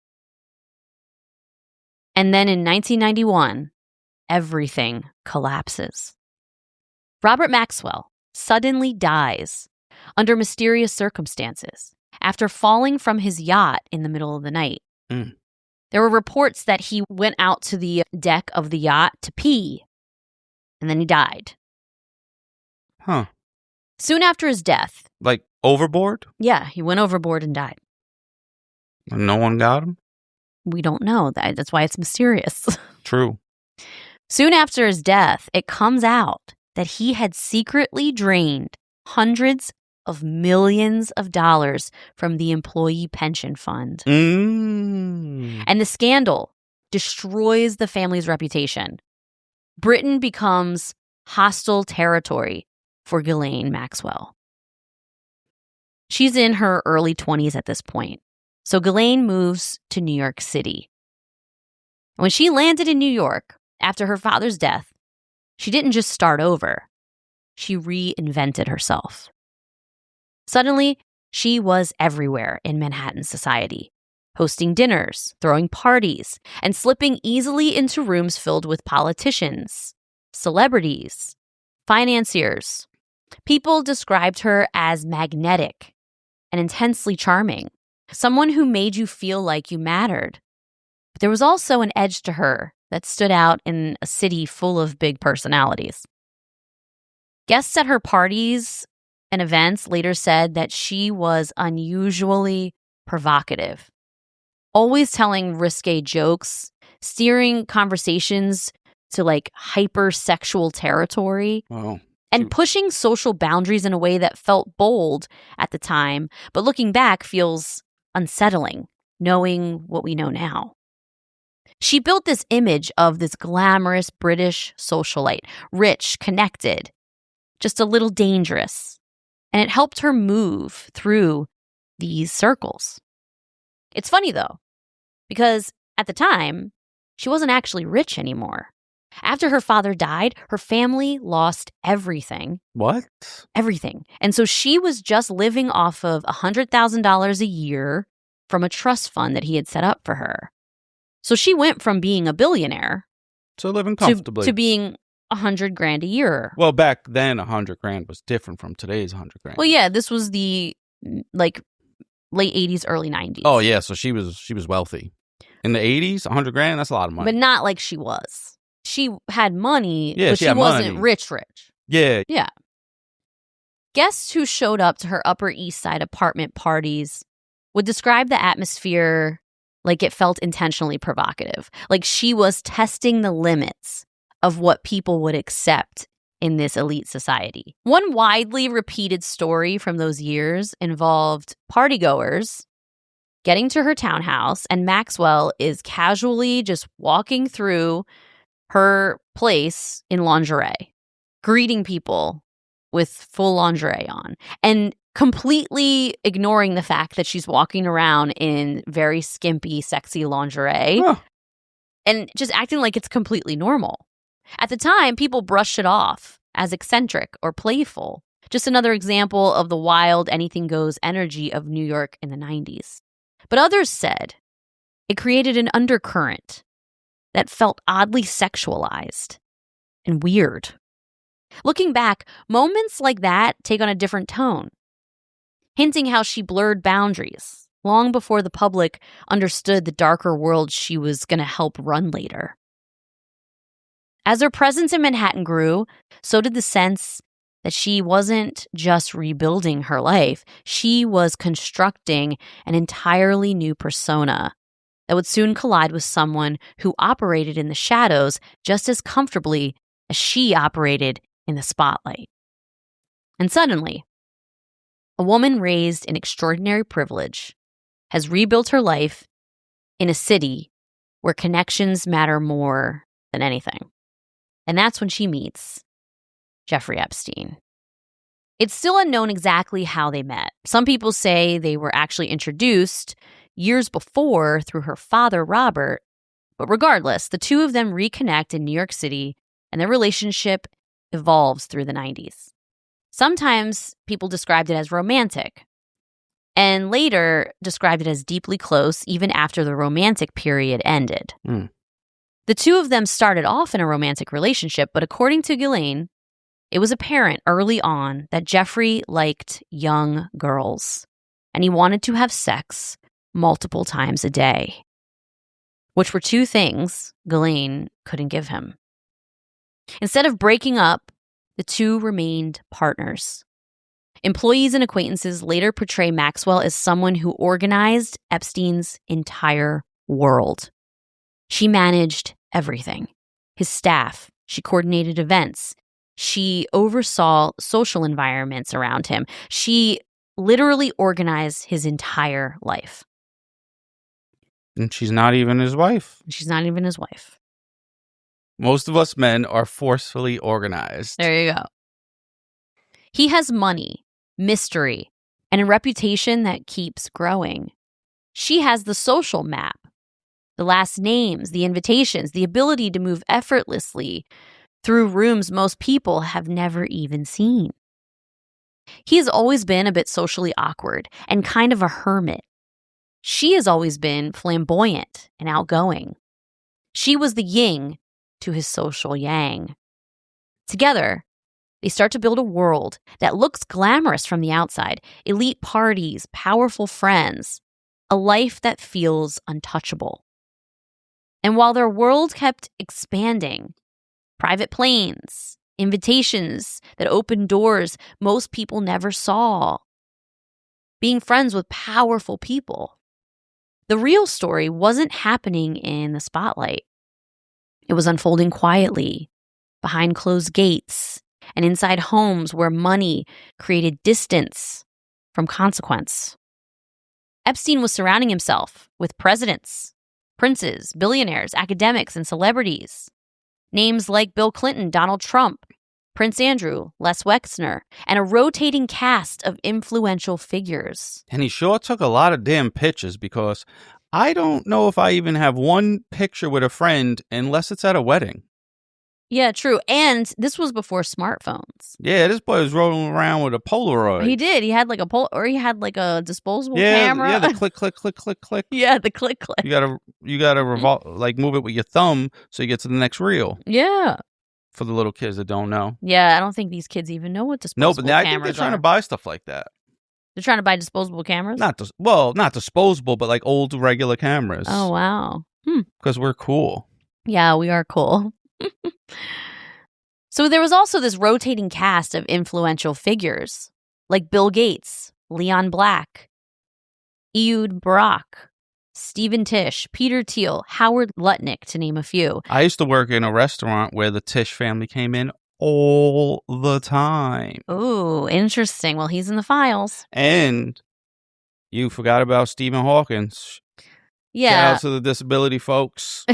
And then in 1991, everything collapses. Robert Maxwell suddenly dies under mysterious circumstances after falling from his yacht in the middle of the night. There were reports that he went out to the deck of the yacht to pee, and then he died. Huh. Soon after his death. Like overboard? Yeah, he went overboard and died. And no one got him? We don't know. That's why it's mysterious. True. Soon after his death, it comes out that he had secretly drained hundreds of millions of dollars from the employee pension fund. And the scandal destroys the family's reputation. Britain becomes hostile territory for Ghislaine Maxwell. She's in her early 20s at this point. So Ghislaine moves to New York City. When she landed in New York after her father's death, she didn't just start over. She reinvented herself. Suddenly, she was everywhere in Manhattan society, hosting dinners, throwing parties, and slipping easily into rooms filled with politicians, celebrities, financiers. People described her as magnetic and intensely charming, someone who made you feel like you mattered. But there was also an edge to her that stood out in a city full of big personalities. Guests at her parties and events later said that she was unusually provocative, always telling risque jokes, steering conversations to like hypersexual territory, and pushing social boundaries in a way that felt bold at the time, but looking back feels unsettling, knowing what we know now. She built this image of this glamorous British socialite, rich, connected, just a little dangerous. And it helped her move through these circles. It's funny, though, because at the time, she wasn't actually rich anymore. After her father died, her family lost everything. What? Everything. And so she was just living off of $100,000 a year from a trust fund that he had set up for her. So she went from being a billionaire So living comfortably to being $100,000 a year. Well, back then, $100,000 was different from today's $100,000. Well, yeah, this was the late 80s, early 90s. Oh yeah, so she was wealthy in the 80s. $100,000, that's a lot of money. But not like she was. She had money, Yeah, but she she had wasn't money. rich. Yeah. Yeah. Guests who showed up to her Upper East Side apartment parties would describe the atmosphere like it felt intentionally provocative. Like she was testing the limits of what people would accept in this elite society. One widely repeated story from those years involved partygoers getting to her townhouse, and Maxwell is casually just walking through her place in lingerie, greeting people with full lingerie on, and completely ignoring the fact that she's walking around in very skimpy, sexy lingerie, and just acting like it's completely normal. At the time, people brushed it off as eccentric or playful. Just another example of the wild, anything-goes energy of New York in the 90s. But others said it created an undercurrent that felt oddly sexualized and weird. Looking back, moments like that take on a different tone, hinting how she blurred boundaries long before the public understood the darker world she was going to help run later. As her presence in Manhattan grew, so did the sense that she wasn't just rebuilding her life, she was constructing an entirely new persona that would soon collide with someone who operated in the shadows just as comfortably as she operated in the spotlight. And suddenly, a woman raised in extraordinary privilege has rebuilt her life in a city where connections matter more than anything. And that's when she meets Jeffrey Epstein. It's still unknown exactly how they met. Some people say they were actually introduced years before through her father, Robert. But regardless, the two of them reconnect in New York City, and their relationship evolves through the 90s. Sometimes people described it as romantic, and later described it as deeply close even after the romantic period ended. The two of them started off in a romantic relationship, but according to Ghislaine, it was apparent early on that Jeffrey liked young girls, and he wanted to have sex multiple times a day, which were two things Ghislaine couldn't give him. Instead of breaking up, the two remained partners. Employees and acquaintances later portray Maxwell as someone who organized Epstein's entire world. She managed everything. His staff, she coordinated events, she oversaw social environments around him. She literally organized his entire life. And she's not even his wife. She's not even his wife. Most of us men are forcefully organized. There you go. He has money, mystery, and a reputation that keeps growing. She has the social map, the last names, the invitations, the ability to move effortlessly through rooms most people have never even seen. He has always been a bit socially awkward and kind of a hermit. She has always been flamboyant and outgoing. She was the yin to his social yang. Together, they start to build a world that looks glamorous from the outside. Elite parties, powerful friends, a life that feels untouchable. And while their world kept expanding, private planes, invitations that opened doors most people never saw, being friends with powerful people. The real story wasn't happening in the spotlight. It was unfolding quietly, behind closed gates, and inside homes where money created distance from consequence. Epstein was surrounding himself with presidents, princes, billionaires, academics, and celebrities. Names like Bill Clinton, Donald Trump, Prince Andrew, Les Wexner, and a rotating cast of influential figures. And he sure took a lot of damn pictures, because I don't know if I even have one picture with a friend unless it's at a wedding. Yeah, true. And this was before smartphones. Yeah, this boy was rolling around with a Polaroid. He did. He had like a disposable camera. Yeah, the click, click, click, click, click. Yeah, the click, click. You gotta move it with your thumb so you get to the next reel. Yeah. For the little kids that don't know. Yeah, I don't think these kids even know what disposable cameras are. No, but I think they're trying to buy stuff like that. They're trying to buy disposable cameras? Not disposable, but like old regular cameras. Oh, wow. Because we're cool. Yeah, we are cool. So there was also this rotating cast of influential figures like Bill Gates, Leon Black, Ehud Barak, Stephen Tisch, Peter Thiel, Howard Lutnick, to name a few. I used to work in a restaurant where the Tisch family came in all the time. Ooh, interesting. Well, he's in the files. And you forgot about Stephen Hawkins. Yeah. Shout out to the disability folks.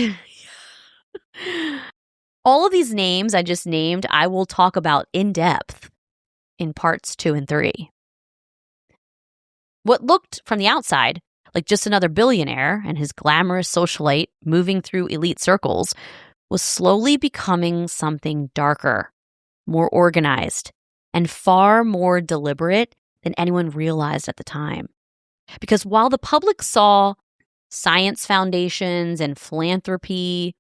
All of these names I just named, I will talk about in depth in parts 2 and 3. What looked from the outside like just another billionaire and his glamorous socialite moving through elite circles was slowly becoming something darker, more organized, and far more deliberate than anyone realized at the time. Because while the public saw science foundations and philanthropy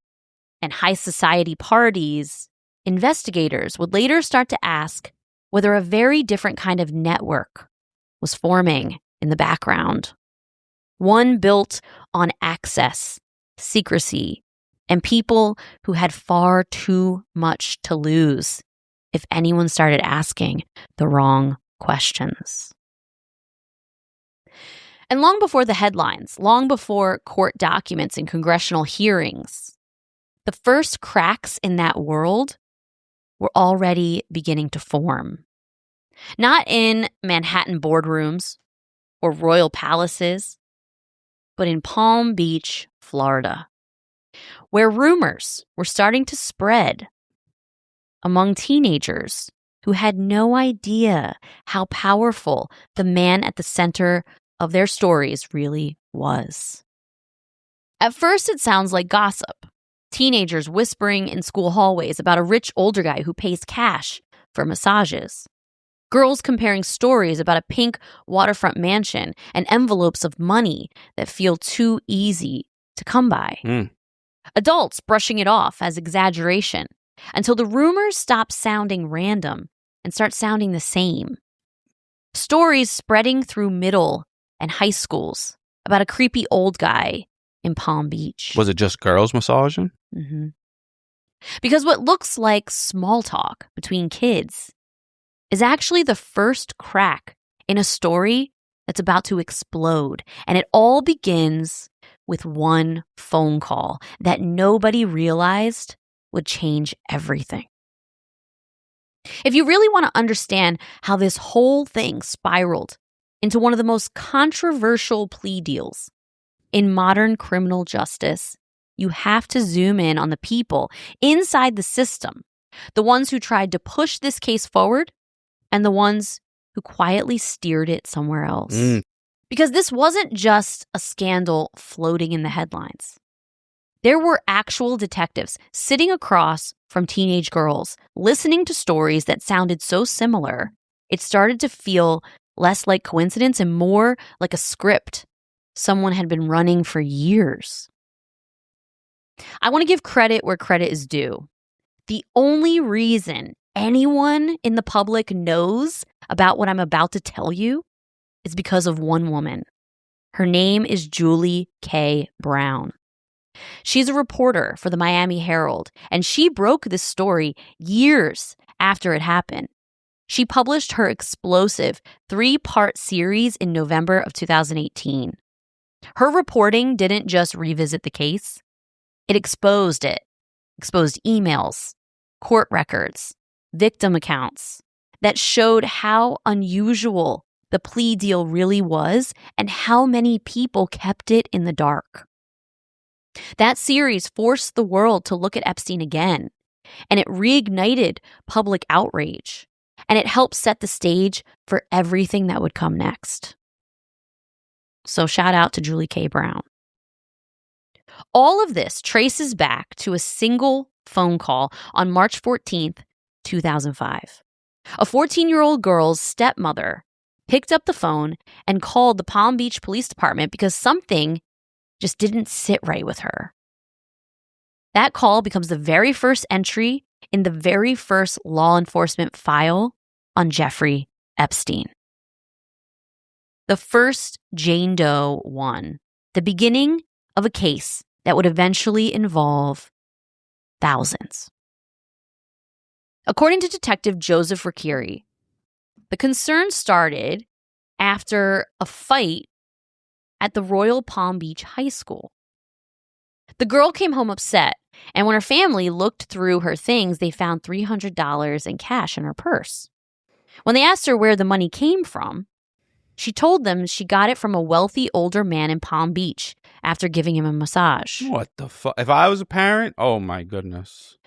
and high society parties, investigators would later start to ask whether a very different kind of network was forming in the background. One built on access, secrecy, and people who had far too much to lose if anyone started asking the wrong questions. And long before the headlines, long before court documents and congressional hearings, the first cracks in that world were already beginning to form. Not in Manhattan boardrooms or royal palaces, but in Palm Beach, Florida, where rumors were starting to spread among teenagers who had no idea how powerful the man at the center of their stories really was. At first, it sounds like gossip. Teenagers whispering in school hallways about a rich older guy who pays cash for massages. Girls comparing stories about a pink waterfront mansion and envelopes of money that feel too easy to come by. Adults brushing it off as exaggeration until the rumors stop sounding random and start sounding the same. Stories spreading through middle and high schools about a creepy old guy in Palm Beach. Was it just girls massaging? Mm-hmm. Because what looks like small talk between kids is actually the first crack in a story that's about to explode. And it all begins with one phone call that nobody realized would change everything. If you really want to understand how this whole thing spiraled into one of the most controversial plea deals in modern criminal justice, you have to zoom in on the people inside the system, the ones who tried to push this case forward and the ones who quietly steered it somewhere else. Because this wasn't just a scandal floating in the headlines. There were actual detectives sitting across from teenage girls, listening to stories that sounded so similar, it started to feel less like coincidence and more like a script someone had been running for years. I want to give credit where credit is due. The only reason anyone in the public knows about what I'm about to tell you is because of one woman. Her name is Julie K. Brown. She's a reporter for the Miami Herald, and she broke this story years after it happened. She published her explosive 3-part series in November of 2018. Her reporting didn't just revisit the case. It exposed emails, court records, victim accounts that showed how unusual the plea deal really was and how many people kept it in the dark. That series forced the world to look at Epstein again and it reignited public outrage, and it helped set the stage for everything that would come next. So shout out to Julie K. Brown. All of this traces back to a single phone call on March 14th, 2005. A 14-year-old girl's stepmother picked up the phone and called the Palm Beach Police Department because something just didn't sit right with her. That call becomes the very first entry in the very first law enforcement file on Jeffrey Epstein. The first Jane Doe one, the beginning of a case that would eventually involve thousands. According to Detective Joseph Ricchieri, the concern started after a fight at the Royal Palm Beach High School. The girl came home upset, and when her family looked through her things, they found $300 in cash in her purse. When they asked her where the money came from, she told them she got it from a wealthy older man in Palm Beach after giving him a massage. What the fuck? If I was a parent, oh my goodness.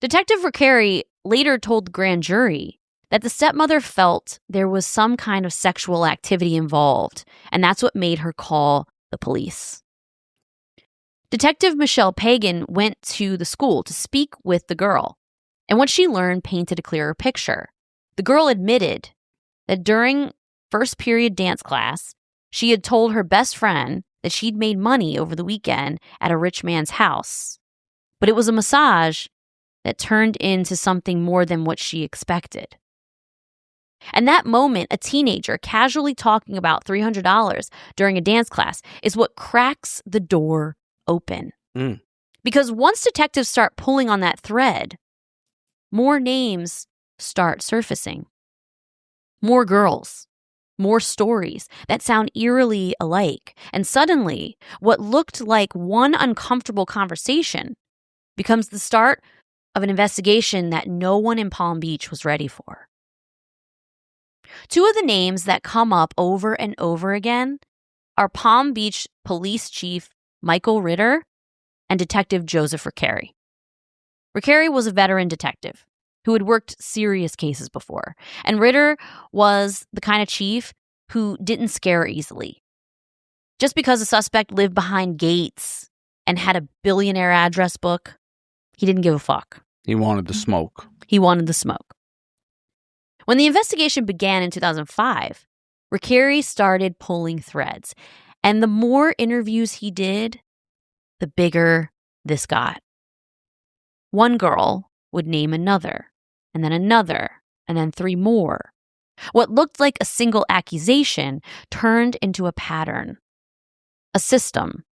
Detective Ricchieri later told the grand jury that the stepmother felt there was some kind of sexual activity involved, and that's what made her call the police. Detective Michelle Pagan went to the school to speak with the girl, and what she learned painted a clearer picture. The girl admitted that during first period dance class, she had told her best friend that she'd made money over the weekend at a rich man's house, but it was a massage that turned into something more than what she expected. And that moment, a teenager casually talking about $300 during a dance class is what cracks the door open. Because once detectives start pulling on that thread, more names start surfacing. More girls, more stories that sound eerily alike. And suddenly, what looked like one uncomfortable conversation becomes the start of an investigation that no one in Palm Beach was ready for. Two of the names that come up over and over again are Palm Beach Police Chief Michael Ritter and Detective Joseph Ricchieri. Ricchieri was a veteran detective who had worked serious cases before, and Ritter was the kind of chief who didn't scare easily. Just because a suspect lived behind gates and had a billionaire address book, he didn't give a fuck. He wanted the smoke. He wanted the smoke. When the investigation began in 2005, Ricchieri started pulling threads. And the more interviews he did, the bigger this got. One girl would name another, and then 3 more. What looked like a single accusation turned into a pattern, a system.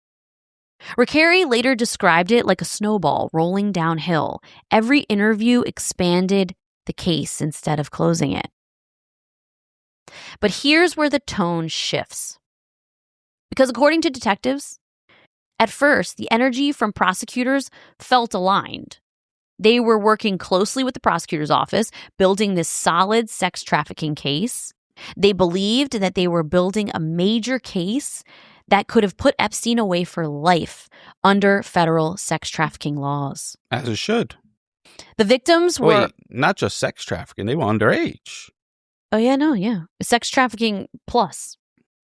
Ricchieri later described it like a snowball rolling downhill. Every interview expanded the case instead of closing it. But here's where the tone shifts. Because according to detectives, at first, the energy from prosecutors felt aligned. They were working closely with the prosecutor's office, building this solid sex trafficking case. They believed that they were building a major case that could have put Epstein away for life under federal sex trafficking laws. As it should. The victims were... Wait, not just sex trafficking. They were underage. Oh, yeah. Sex trafficking plus.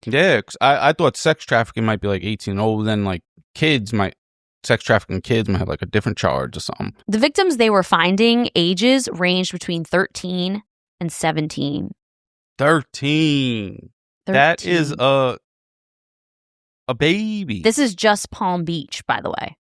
Yeah, 'cause I thought sex trafficking might be like 18. Oh, then like sex trafficking kids might have like a different charge or something. The victims they were finding ages ranged between 13 and 17. 13. That is a baby. This is just Palm Beach, by the way.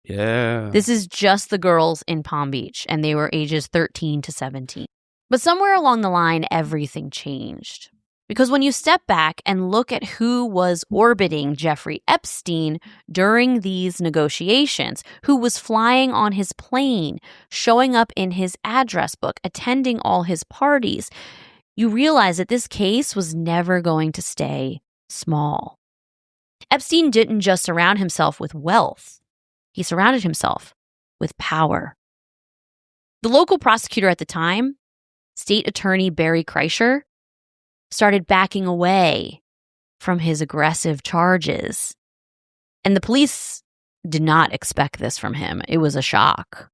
Yeah. This is just the girls in Palm Beach, and they were ages 13 to 17. But somewhere along the line, everything changed. Because when you step back and look at who was orbiting Jeffrey Epstein during these negotiations, who was flying on his plane, showing up in his address book, attending all his parties, you realize that this case was never going to stay small. Epstein didn't just surround himself with wealth. He surrounded himself with power. The local prosecutor at the time, State Attorney Barry Kreischer, started backing away from his aggressive charges. And the police did not expect this from him. It was a shock.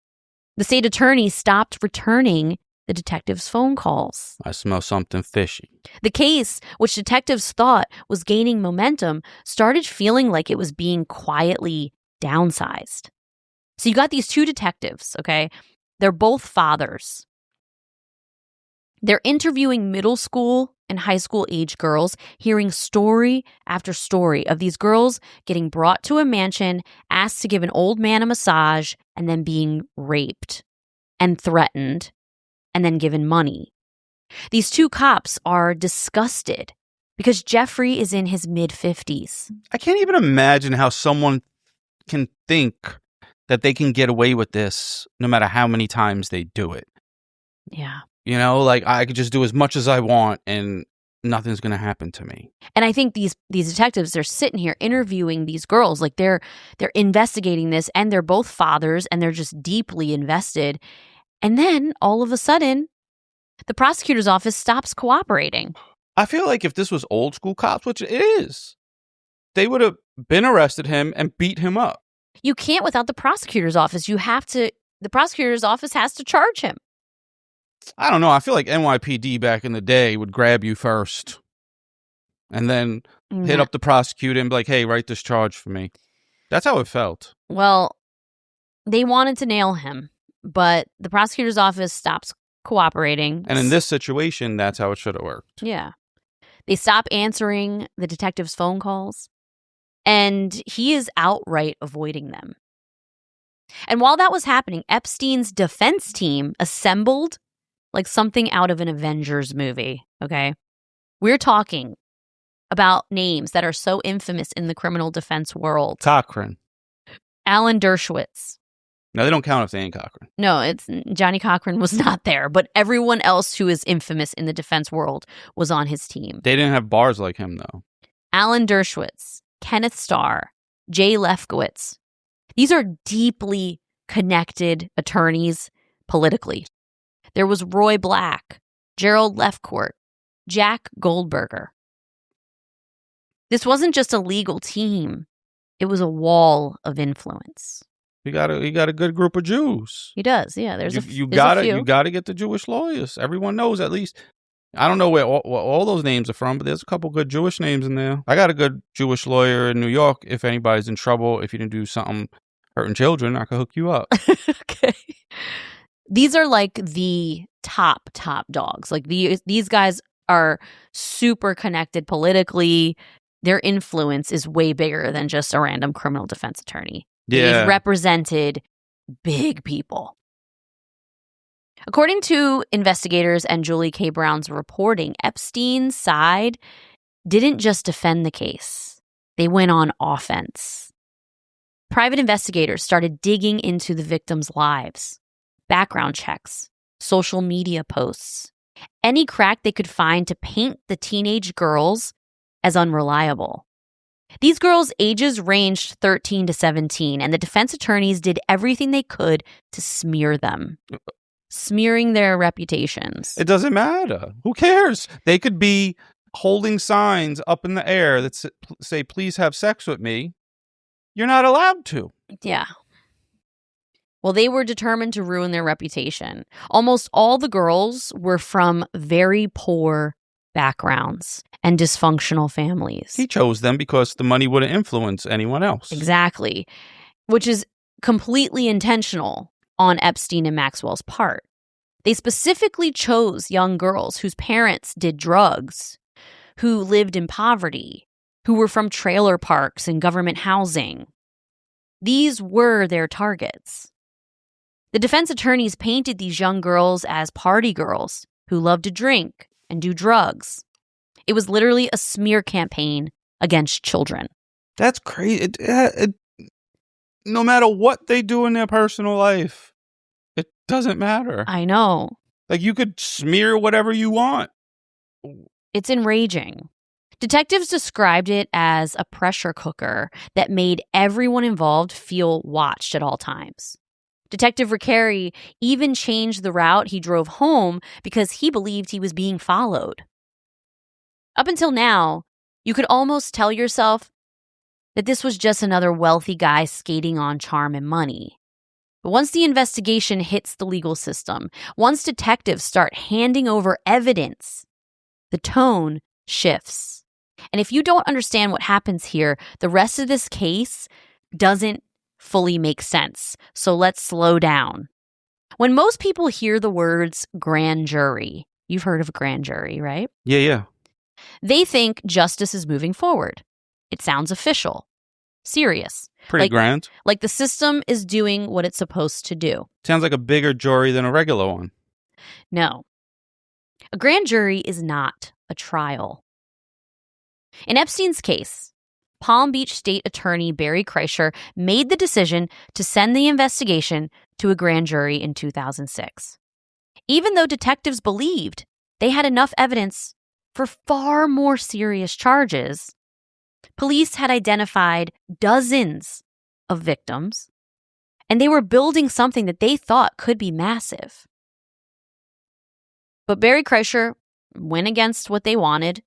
The state attorney stopped returning the detectives' phone calls. I smell something fishy. The case, which detectives thought was gaining momentum, started feeling like it was being quietly downsized. So you got these two detectives, okay? They're both fathers. They're interviewing middle school and high school age girls, hearing story after story of these girls getting brought to a mansion, asked to give an old man a massage, and then being raped and threatened and then given money. These two cops are disgusted because Jeffrey is in his mid-50s. I can't even imagine how someone can think that they can get away with this no matter how many times they do it. Yeah. You know, like I could just do as much as I want and nothing's going to happen to me. And I think these detectives, they're sitting here interviewing these girls. Like they're investigating this, and they're both fathers, and they're just deeply invested. And then all of a sudden, the prosecutor's office stops cooperating. I feel like if this was old school cops, which it is, they would have been arrested him and beat him up. You can't without the prosecutor's office. The prosecutor's office has to charge him. I don't know. I feel like NYPD back in the day would grab you first and then hit up the prosecutor and be like, hey, write this charge for me. That's how it felt. Well, they wanted to nail him, but the prosecutor's office stops cooperating. And in this situation, that's how it should have worked. Yeah. They stop answering the detective's phone calls, and he is outright avoiding them. And while that was happening, Epstein's defense team assembled like something out of an Avengers movie, okay? We're talking about names that are so infamous in the criminal defense world. Cochran. Alan Dershowitz. No, they don't count if they ain't Cochran. No, Johnny Cochran was not there, but everyone else who is infamous in the defense world was on his team. They didn't have bars like him, though. Alan Dershowitz, Kenneth Starr, Jay Lefkowitz. These are deeply connected attorneys politically. There was Roy Black, Gerald Lefcourt, Jack Goldberger. This wasn't just a legal team. It was a wall of influence. You got a good group of Jews. He does, yeah. There's a few. You gotta get the Jewish lawyers. Everyone knows at least. I don't know where all those names are from, but there's a couple good Jewish names in there. I got a good Jewish lawyer in New York. If anybody's in trouble, if you didn't do something hurting children, I could hook you up. Okay. These are like the top dogs. Like these guys are super connected politically. Their influence is way bigger than just a random criminal defense attorney. Yeah. They've represented big people. According to investigators and Julie K. Brown's reporting, Epstein's side didn't just defend the case. They went on offense. Private investigators started digging into the victims' lives, background checks, social media posts, any crack they could find to paint the teenage girls as unreliable. These girls' ages ranged 13 to 17, and the defense attorneys did everything they could to smear them, smearing their reputations. It doesn't matter. Who cares? They could be holding signs up in the air that say, please have sex with me. You're not allowed to. Yeah. Well, they were determined to ruin their reputation. Almost all the girls were from very poor backgrounds and dysfunctional families. He chose them because the money wouldn't influence anyone else. Exactly. Which is completely intentional on Epstein and Maxwell's part. They specifically chose young girls whose parents did drugs, who lived in poverty, who were from trailer parks and government housing. These were their targets. The defense attorneys painted these young girls as party girls who loved to drink and do drugs. It was literally a smear campaign against children. That's crazy. No matter what they do in their personal life, it doesn't matter. I know. Like, you could smear whatever you want. It's enraging. Detectives described it as a pressure cooker that made everyone involved feel watched at all times. Detective Riccari even changed the route he drove home because he believed he was being followed. Up until now, you could almost tell yourself that this was just another wealthy guy skating on charm and money. But once the investigation hits the legal system, once detectives start handing over evidence, the tone shifts. And if you don't understand what happens here, the rest of this case doesn't fully make sense. So let's slow down. When most people hear the words grand jury, you've heard of a grand jury, right? Yeah. They think justice is moving forward. It sounds official, serious. Pretty grand. Like the system is doing what it's supposed to do. Sounds like a bigger jury than a regular one. No. A grand jury is not a trial. In Epstein's case, Palm Beach State Attorney Barry Kreischer made the decision to send the investigation to a grand jury in 2006. Even though detectives believed they had enough evidence for far more serious charges, police had identified dozens of victims, and they were building something that they thought could be massive. But Barry Kreischer went against what they wanted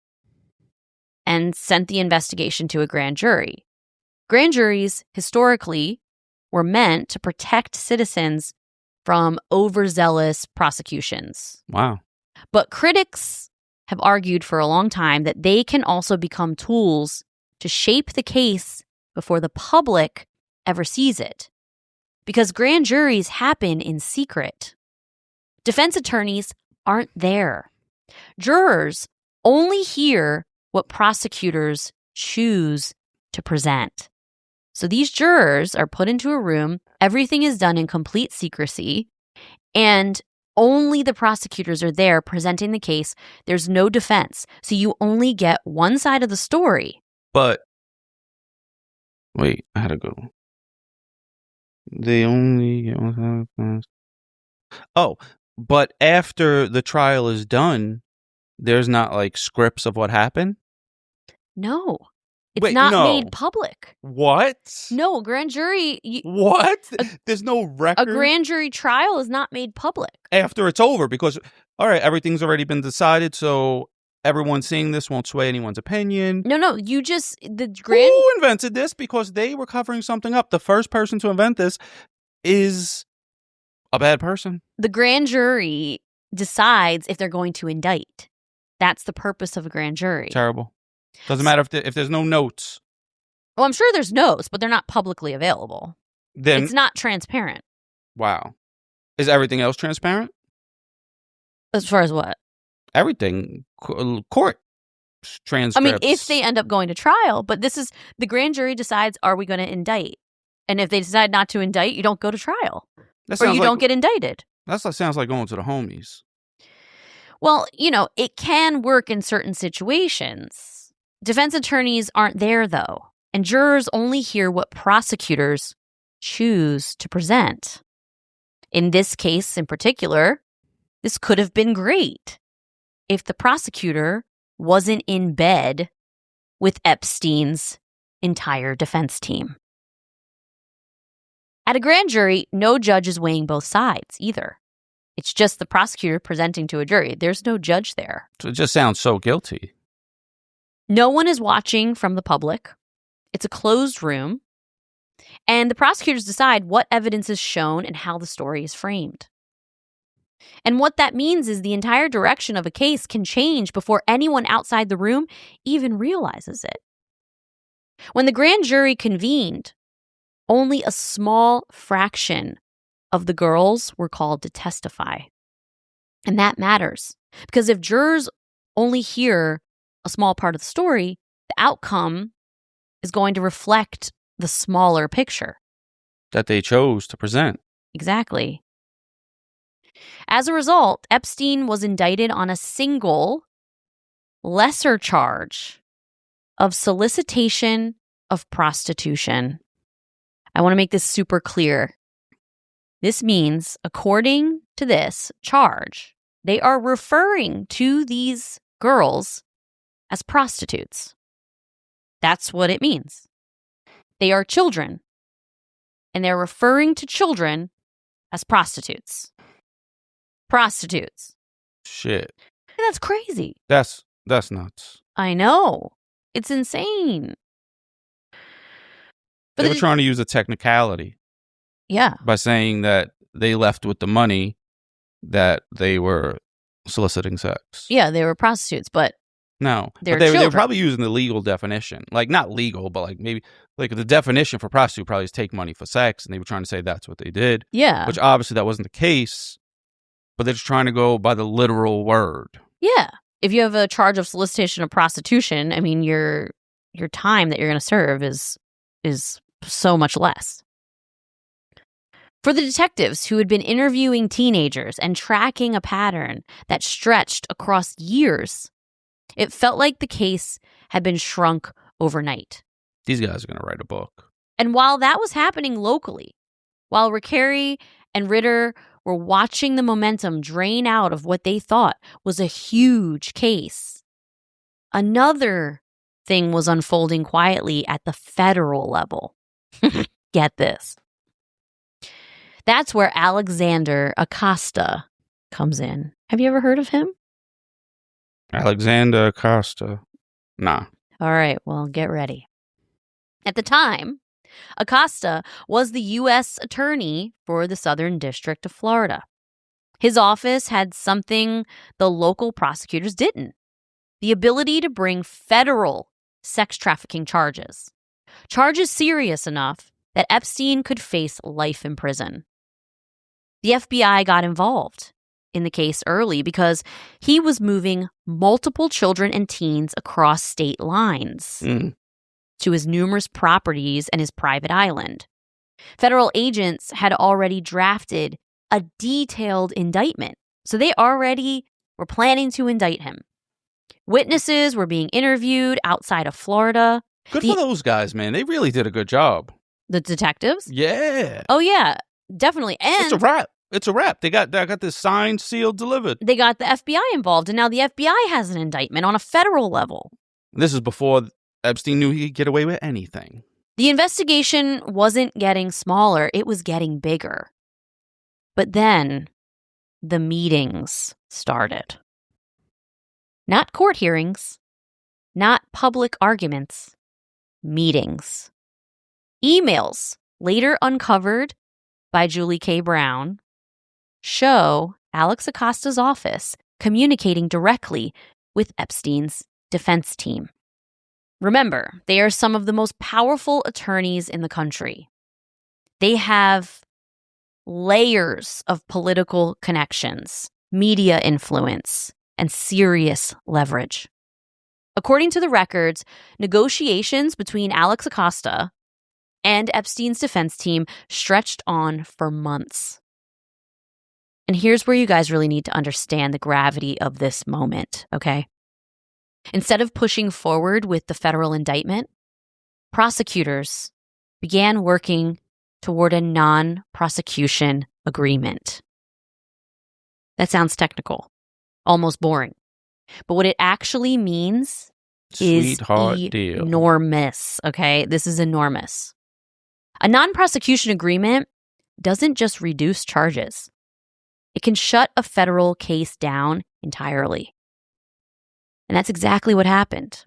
and sent the investigation to a grand jury. Grand juries, historically, were meant to protect citizens from overzealous prosecutions. Wow. But critics have argued for a long time that they can also become tools to shape the case before the public ever sees it. Because grand juries happen in secret. Defense attorneys aren't there. Jurors only hear what prosecutors choose to present. So these jurors are put into a room, everything is done in complete secrecy, and only the prosecutors are there presenting the case. There's no defense. So you only get one side of the story. But, wait, I had to go. They only get one side of the defense. Oh, but after the trial is done, there's not like scripts of what happened? No. It's Wait, not no. made public. What? No, a grand jury... What? There's no record? A grand jury trial is not made public. After it's over, because, all right, everything's already been decided, so everyone seeing this won't sway anyone's opinion. No, you just... Who invented this? Because they were covering something up. The first person to invent this is a bad person. The grand jury decides if they're going to indict. That's the purpose of a grand jury. Terrible. Doesn't matter if there's no notes. Well, I'm sure there's notes, but they're not publicly available. Then it's not transparent. Wow. Is everything else transparent? As far as what? Everything. Court transcripts. I mean, if they end up going to trial, but this is, the grand jury decides, are we going to indict? And if they decide not to indict, you don't go to trial. Or you don't get indicted. That sounds like going to the homies. Well, it can work in certain situations. Defense attorneys aren't there, though, and jurors only hear what prosecutors choose to present. In this case in particular, this could have been great if the prosecutor wasn't in bed with Epstein's entire defense team. At a grand jury, no judge is weighing both sides either. It's just the prosecutor presenting to a jury. There's no judge there. So it just sounds so guilty. No one is watching from the public. It's a closed room. And the prosecutors decide what evidence is shown and how the story is framed. And what that means is the entire direction of a case can change before anyone outside the room even realizes it. When the grand jury convened, only a small fraction of the girls were called to testify. And that matters, because if jurors only hear a small part of the story, the outcome is going to reflect the smaller picture that they chose to present. Exactly. As a result, Epstein was indicted on a single, lesser charge of solicitation of prostitution. I want to make this super clear. This means, according to this charge, they are referring to these girls as prostitutes. That's what it means. They are children, and they're referring to children as prostitutes. Prostitutes. Shit. That's crazy. That's nuts. I know. It's insane. But they were trying to use a technicality. Yeah. By saying that they left with the money that they were soliciting sex. Yeah, they were prostitutes, but no. They're But they were children. probably using the legal definition. Like, not legal, but like maybe like the definition for prostitute probably is take money for sex, and they were trying to say that's what they did. Yeah. Which obviously that wasn't the case, but they're just trying to go by the literal word. Yeah. If you have a charge of solicitation of prostitution, I mean, your time that you're going to serve is so much less. For the detectives who had been interviewing teenagers and tracking a pattern that stretched across years, it felt like the case had been shrunk overnight. These guys are going to write a book. And while that was happening locally, while Recarey and Ritter were watching the momentum drain out of what they thought was a huge case, another thing was unfolding quietly at the federal level. Get this. That's where Alexander Acosta comes in. Have you ever heard of him? Alexander Acosta. Nah. All right, well, get ready. At the time, Acosta was the U.S. attorney for the Southern District of Florida. His office had something the local prosecutors didn't: the ability to bring federal sex trafficking charges. Charges serious enough that Epstein could face life in prison. The FBI got involved in the case early because he was moving multiple children and teens across state lines to his numerous properties and his private island. Federal agents had already drafted a detailed indictment, so they already were planning to indict him. Witnesses were being interviewed outside of Florida. Good for those guys, man. They really did a good job. The detectives? Yeah. Oh, yeah, definitely. And it's a wrap. It's a wrap. They got this signed, sealed, delivered. They got the FBI involved, and now the FBI has an indictment on a federal level. This is before Epstein knew he could get away with anything. The investigation wasn't getting smaller, it was getting bigger. But then the meetings started. Not court hearings, not public arguments, meetings. Emails, later uncovered by Julie K. Brown, show Alex Acosta's office communicating directly with Epstein's defense team. Remember, they are some of the most powerful attorneys in the country. They have layers of political connections, media influence, and serious leverage. According to the records, negotiations between Alex Acosta and Epstein's defense team stretched on for months. And here's where you guys really need to understand the gravity of this moment, okay? Instead of pushing forward with the federal indictment, prosecutors began working toward a non-prosecution agreement. That sounds technical, almost boring. But what it actually means is enormous, okay? This is enormous. A non-prosecution agreement doesn't just reduce charges. It can shut a federal case down entirely. And that's exactly what happened.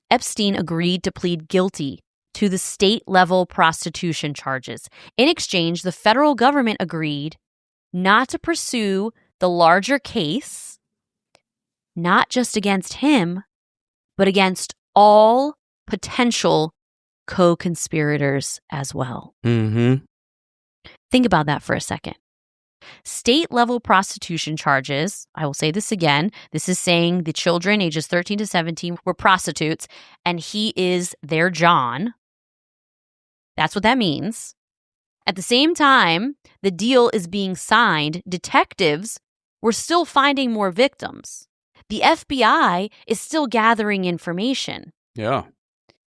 Epstein agreed to plead guilty to the state-level prostitution charges. In exchange, the federal government agreed not to pursue the larger case, not just against him, but against all potential co-conspirators as well. Mm-hmm. Think about that for a second. State-level prostitution charges, I will say this again, this is saying the children ages 13 to 17 were prostitutes, and he is their John. That's what that means. At the same time, the deal is being signed, detectives were still finding more victims. The FBI is still gathering information. Yeah.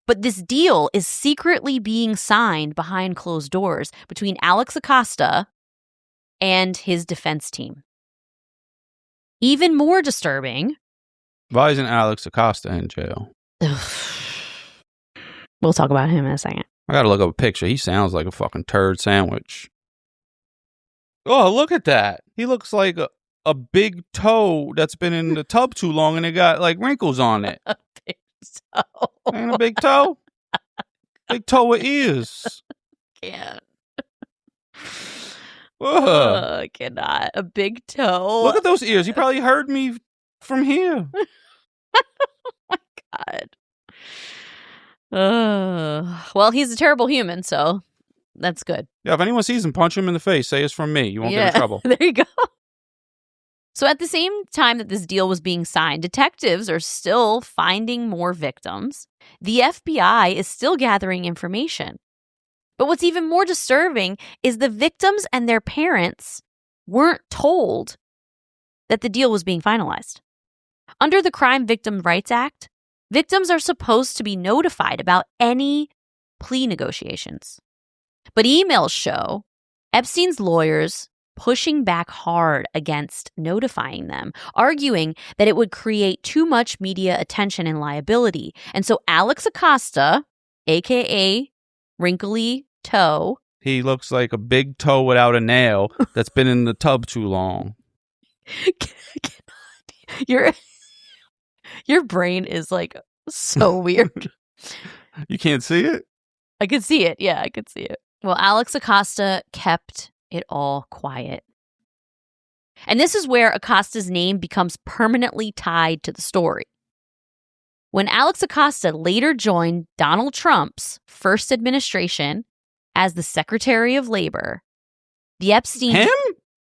But this deal is secretly being signed behind closed doors between Alex Acosta and his defense team. Even more disturbing. Why isn't Alex Acosta in jail? We'll talk about him in a second. I gotta look up a picture. He sounds like a fucking turd sandwich. Oh, look at that. He looks like a big toe that's been in the tub too long and it got like wrinkles on it. A big toe. Ain't a big toe? Big toe with ears. Can't. Ugh. I cannot. A big toe. Look at those ears. He probably heard me from here. God. Well, he's a terrible human, so that's good. Yeah, if anyone sees him, punch him in the face. Say it's from me. You won't get in trouble. There you go. So at the same time that this deal was being signed, detectives are still finding more victims. The FBI is still gathering information. But what's even more disturbing is the victims and their parents weren't told that the deal was being finalized. Under the Crime Victim Rights Act, victims are supposed to be notified about any plea negotiations. But emails show Epstein's lawyers pushing back hard against notifying them, arguing that it would create too much media attention and liability. And so Alex Acosta, a.k.a. Wrinkly Toe. He looks like a big toe without a nail that's been in the tub too long. Your brain is like so weird. You can't see it? I could see it. Yeah, I could see it. Well, Alex Acosta kept it all quiet. And this is where Acosta's name becomes permanently tied to the story. When Alex Acosta later joined Donald Trump's first administration as the Secretary of Labor, the Epstein... Him?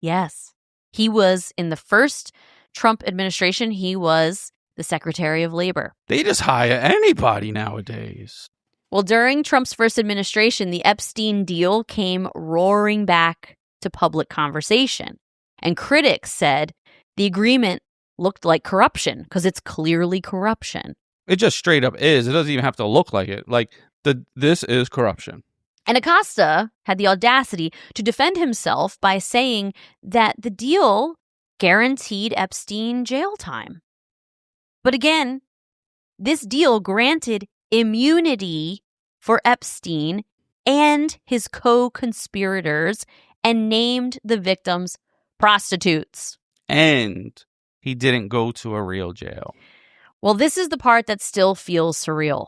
Yes. He was in the first Trump administration, he was the Secretary of Labor. They just hire anybody nowadays. Well, during Trump's first administration, the Epstein deal came roaring back to public conversation. And critics said the agreement looked like corruption because it's clearly corruption. It just straight up is. It doesn't even have to look like it. Like, this is corruption. And Acosta had the audacity to defend himself by saying that the deal guaranteed Epstein jail time. But again, this deal granted immunity for Epstein and his co-conspirators and named the victims prostitutes. And he didn't go to a real jail. Well, this is the part that still feels surreal.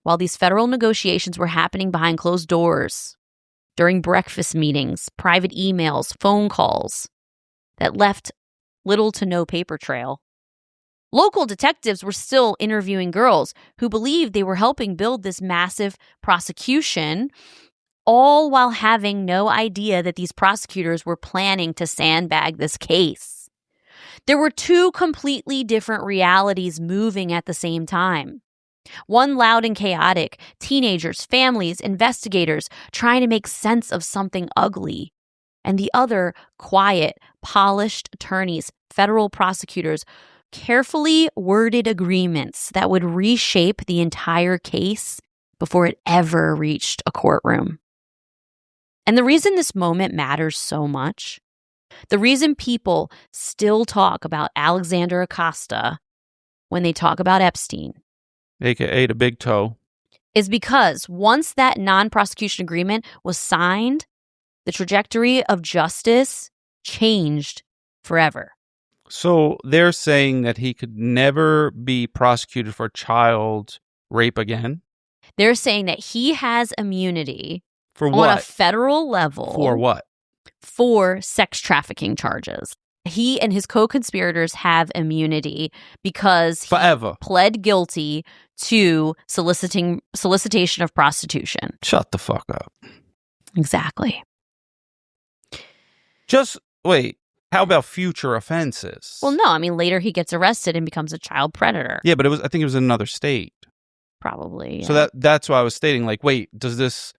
While these federal negotiations were happening behind closed doors, during breakfast meetings, private emails, phone calls that left little to no paper trail, local detectives were still interviewing girls who believed they were helping build this massive prosecution, all while having no idea that these prosecutors were planning to sandbag this case. There were two completely different realities moving at the same time. One loud and chaotic, teenagers, families, investigators trying to make sense of something ugly. And the other quiet, polished attorneys, federal prosecutors, carefully worded agreements that would reshape the entire case before it ever reached a courtroom. And the reason this moment matters so much, the reason people still talk about Alexander Acosta when they talk about Epstein, AKA the big toe, is because once that non-prosecution agreement was signed, the trajectory of justice changed forever. So they're saying that he could never be prosecuted for child rape again? They're saying that he has immunity For what? on a federal level. For what? For sex trafficking charges. He and his co-conspirators have immunity because he Forever. pled guilty to solicitation of prostitution. Shut the fuck up. Exactly. Just wait. How about future offenses? Well, no, I mean, later he gets arrested and becomes a child predator. Yeah, but I think it was in another state. Probably. Yeah. So that's why I was stating, like, wait, does this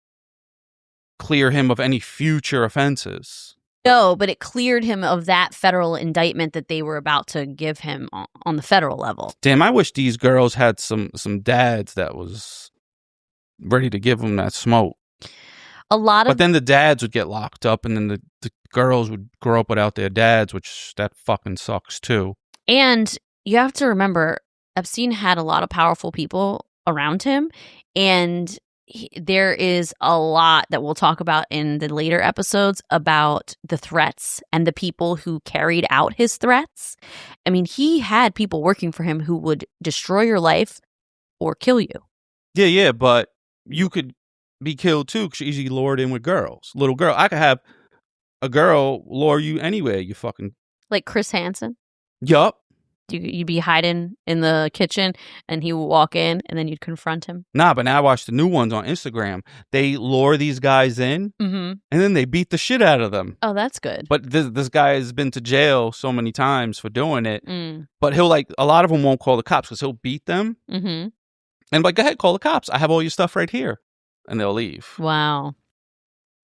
clear him of any future offenses? No, but it cleared him of that federal indictment that they were about to give him on the federal level. Damn, I wish these girls had some dads that was ready to give them that smoke. But then the dads would get locked up, and then the girls would grow up without their dads, which that fucking sucks too. And you have to remember, Epstein had a lot of powerful people around him, and there is a lot that we'll talk about in the later episodes about the threats and the people who carried out his threats. I mean, he had people working for him who would destroy your life or kill you. Yeah, but you could be killed too because you're easily lured in with girls. Little girl. I could have a girl lure you anywhere, you fucking... Like Chris Hansen? Yup. You'd be hiding in the kitchen and he would walk in and then you'd confront him. Nah, but now I watch the new ones on Instagram. They lure these guys in and then they beat the shit out of them. Oh, that's good. But this guy has been to jail so many times for doing it. But he'll a lot of them won't call the cops because he'll beat them. And like, go ahead, call the cops. I have all your stuff right here. And they'll leave. Wow.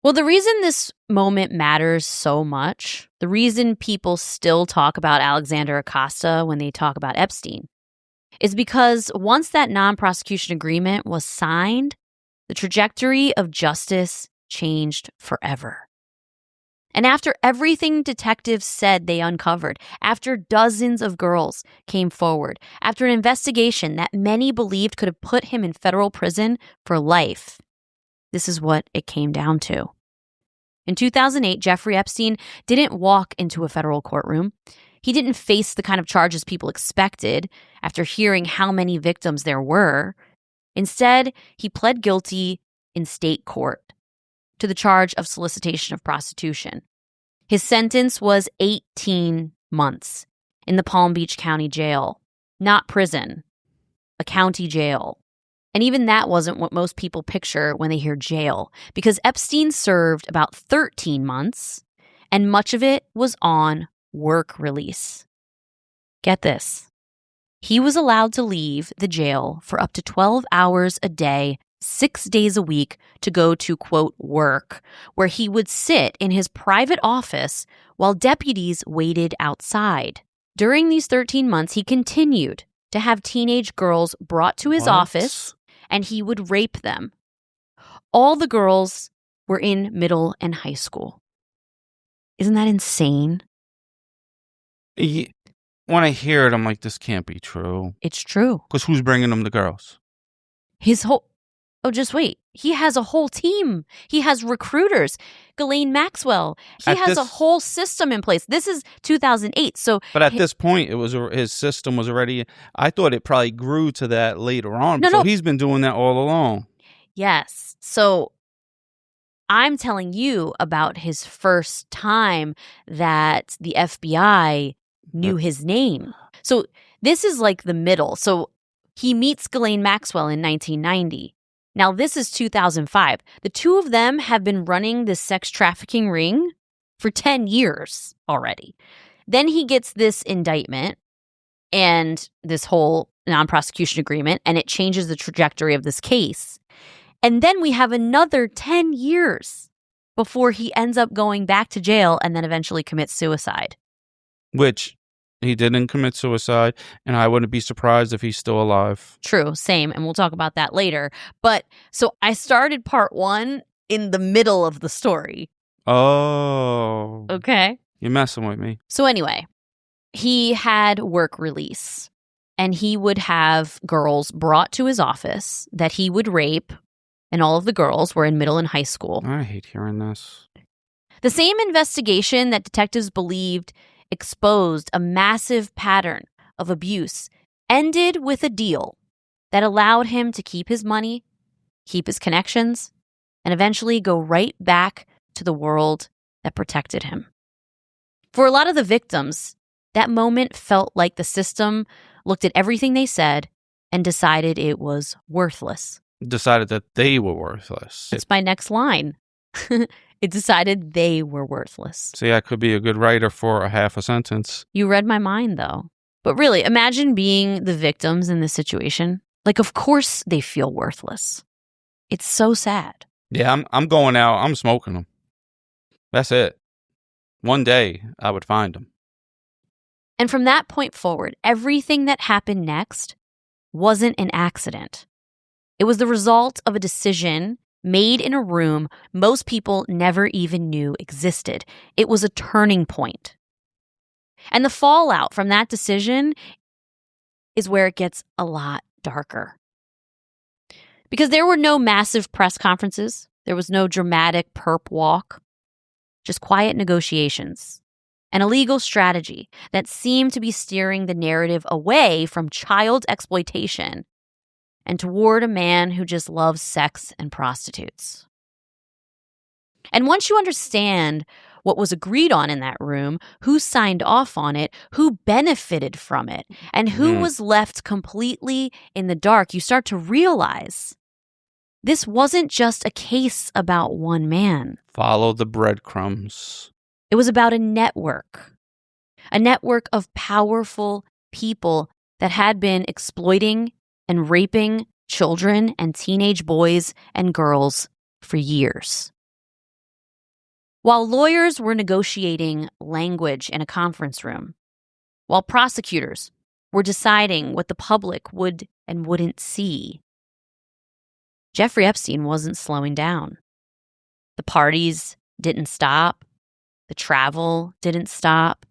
Well, the reason this moment matters so much, the reason people still talk about Alexander Acosta when they talk about Epstein, is because once that non-prosecution agreement was signed, the trajectory of justice changed forever. And after everything detectives said they uncovered, after dozens of girls came forward, after an investigation that many believed could have put him in federal prison for life, this is what it came down to. In 2008, Jeffrey Epstein didn't walk into a federal courtroom. He didn't face the kind of charges people expected after hearing how many victims there were. Instead, he pled guilty in state court to the charge of solicitation of prostitution. His sentence was 18 months in the Palm Beach County Jail, not prison, a county jail. And even that wasn't what most people picture when they hear jail, because Epstein served about 13 months, and much of it was on work release. Get this. He was allowed to leave the jail for up to 12 hours a day, 6 days a week, to go to, quote, work, where he would sit in his private office while deputies waited outside. During these 13 months, he continued to have teenage girls brought to his office, and he would rape them. All the girls were in middle and high school. Isn't that insane? When I hear it, I'm like, this can't be true. It's true. Because who's bringing them the girls? Oh, just wait. He has a whole team. He has recruiters. Ghislaine Maxwell. He has a whole system in place. This is 2008. But at this point, it was his system was already. I thought it probably grew to that later on. No. He's been doing that all along. Yes. So I'm telling you about his first time that the FBI knew his name. So this is like the middle. So he meets Ghislaine Maxwell in 1990. Now, this is 2005. The two of them have been running this sex trafficking ring for 10 years already. Then he gets this indictment and this whole non-prosecution agreement, and it changes the trajectory of this case. And then we have another 10 years before he ends up going back to jail and then eventually commits suicide. Which he didn't commit suicide, and I wouldn't be surprised if he's still alive. True, same, and we'll talk about that later. But so I started part 1 in the middle of the story. Oh. Okay. You're messing with me. So anyway, he had work release, and he would have girls brought to his office that he would rape, and all of the girls were in middle and high school. I hate hearing this. The same investigation that detectives believed exposed a massive pattern of abuse ended with a deal that allowed him to keep his money, keep his connections, and eventually go right back to the world that protected him. For a lot of the victims, that moment felt like the system looked at everything they said and decided it was worthless. Decided that they were worthless. That's my next line. It decided they were worthless. See, I could be a good writer for a half a sentence. You read my mind, though. But really, imagine being the victims in this situation. Like, of course they feel worthless. It's so sad. Yeah, I'm going out. I'm smoking them. That's it. One day, I would find them. And from that point forward, everything that happened next wasn't an accident. It was the result of a decision made in a room most people never even knew existed. It was a turning point. And the fallout from that decision is where it gets a lot darker. Because there were no massive press conferences. There was no dramatic perp walk. Just quiet negotiations. And a legal strategy that seemed to be steering the narrative away from child exploitation and toward a man who just loves sex and prostitutes. And once you understand what was agreed on in that room, who signed off on it, who benefited from it, and who was left completely in the dark, you start to realize this wasn't just a case about one man. Follow the breadcrumbs. It was about a network of powerful people that had been exploiting and raping children and teenage boys and girls for years. While lawyers were negotiating language in a conference room, while prosecutors were deciding what the public would and wouldn't see, Jeffrey Epstein wasn't slowing down. The parties didn't stop. The travel didn't stop.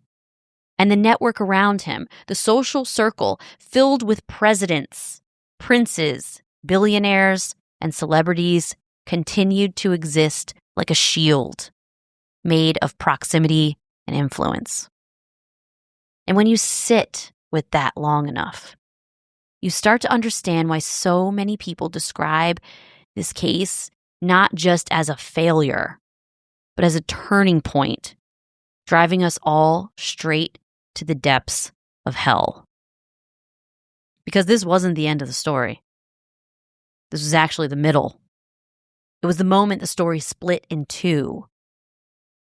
And the network around him, the social circle filled with presidents, princes, billionaires, and celebrities, continued to exist like a shield made of proximity and influence. And when you sit with that long enough, you start to understand why so many people describe this case not just as a failure, but as a turning point, driving us all straight to the depths of hell. Because this wasn't the end of the story. This was actually the middle. It was the moment the story split in two.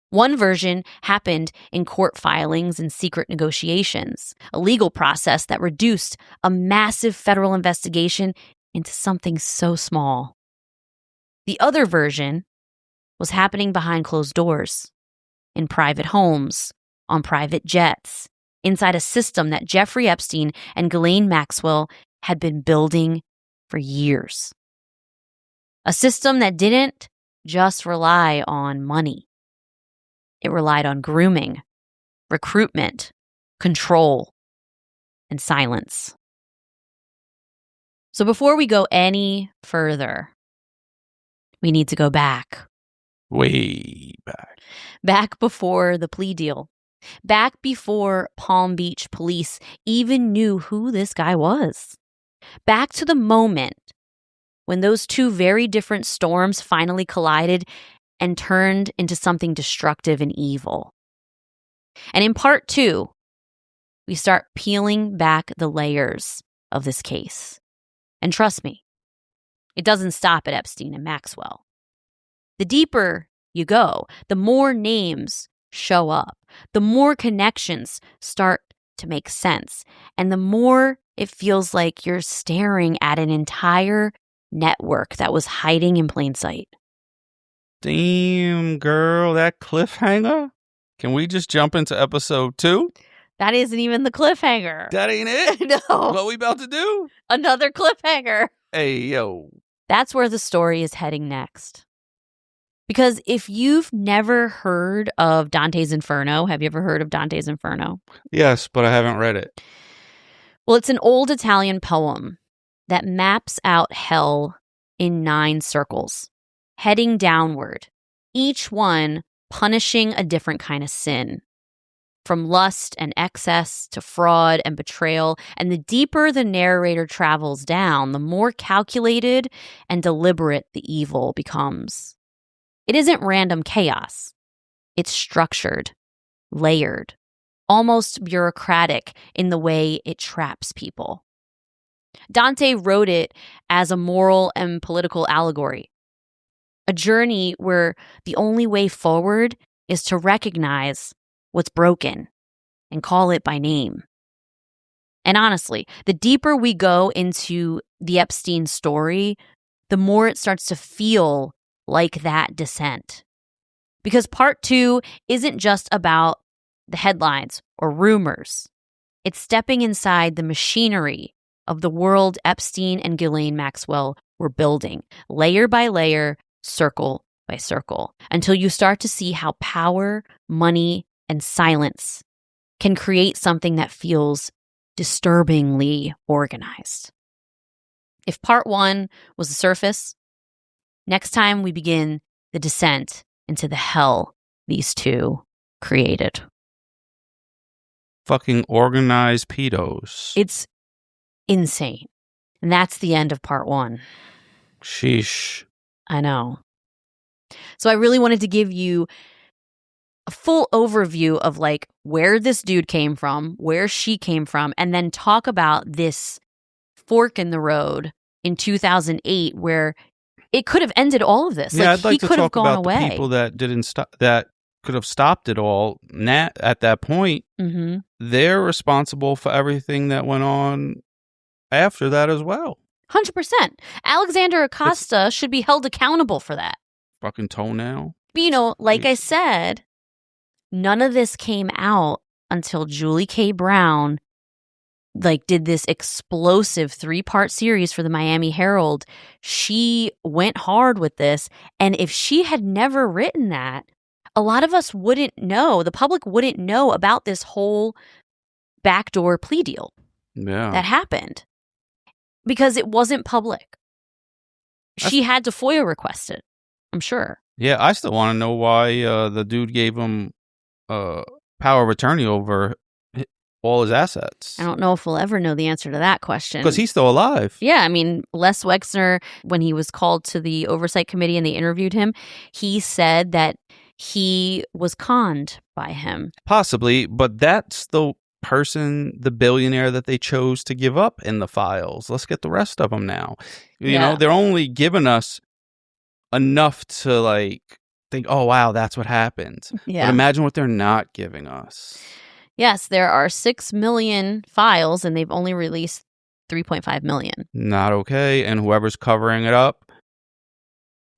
One version happened in court filings and secret negotiations, a legal process that reduced a massive federal investigation into something so small. The other version was happening behind closed doors, in private homes, on private jets, inside a system that Jeffrey Epstein and Ghislaine Maxwell had been building for years. A system that didn't just rely on money. It relied on grooming, recruitment, control, and silence. So before we go any further, we need to go back. Way back. Back before the plea deal. Back before Palm Beach police even knew who this guy was. Back to the moment when those two very different storms finally collided and turned into something destructive and evil. And in part 2, we start peeling back the layers of this case. And trust me, it doesn't stop at Epstein and Maxwell. The deeper you go, the more names show up, the more connections start to make sense, and the more it feels like you're staring at an entire network that was hiding in plain sight. Damn, girl, that cliffhanger? Can we just jump into episode 2? That isn't even the cliffhanger. That ain't it? No. What we about to do? Another cliffhanger. Hey, yo. That's where the story is heading next. Because if you've never heard of Dante's Inferno, have you ever heard of Dante's Inferno? Yes, but I haven't read it. Well, it's an old Italian poem that maps out hell in 9 circles, heading downward, each one punishing a different kind of sin, from lust and excess to fraud and betrayal. And the deeper the narrator travels down, the more calculated and deliberate the evil becomes. It isn't random chaos. It's structured, layered, almost bureaucratic in the way it traps people. Dante wrote it as a moral and political allegory, a journey where the only way forward is to recognize what's broken and call it by name. And honestly, the deeper we go into the Epstein story, the more it starts to feel like that descent. Because part 2 isn't just about the headlines or rumors. It's stepping inside the machinery of the world Epstein and Ghislaine Maxwell were building, layer by layer, circle by circle, until you start to see how power, money, and silence can create something that feels disturbingly organized. If part 1 was the surface, next time we begin the descent into the hell these two created. Fucking organized pedos. It's insane. And that's the end of part 1. Sheesh. I know. So I really wanted to give you a full overview of like where this dude came from, where she came from, and then talk about this fork in the road in 2008 where it could have ended all of this. Yeah, like, I'd like he to could have talk gone about away. the people that didn't stop, that could have stopped it all. At that point, they're responsible for everything that went on after that as well. 100%. Alexander Acosta should be held accountable for that. Fucking toenail. But, you know, like I said, none of this came out until Julie K. Brown like did this explosive 3-part series for the Miami Herald. She went hard with this. And if she had never written that, a lot of us wouldn't know. The public wouldn't know about this whole backdoor plea deal that happened because it wasn't public. She had to FOIA request it, I'm sure. Yeah, I still want to know why the dude gave him power of attorney over all his assets. I don't know if we'll ever know the answer to that question. Because he's still alive. Yeah, I mean, Les Wexner, when he was called to the oversight committee and they interviewed him, he said that he was conned by him. Possibly, but that's the person, the billionaire that they chose to give up in the files. Let's get the rest of them now. You know, they're only giving us enough to like think, oh, wow, that's what happened. Yeah. But imagine what they're not giving us. Yes, there are 6 million files and they've only released 3.5 million. Not okay. And whoever's covering it up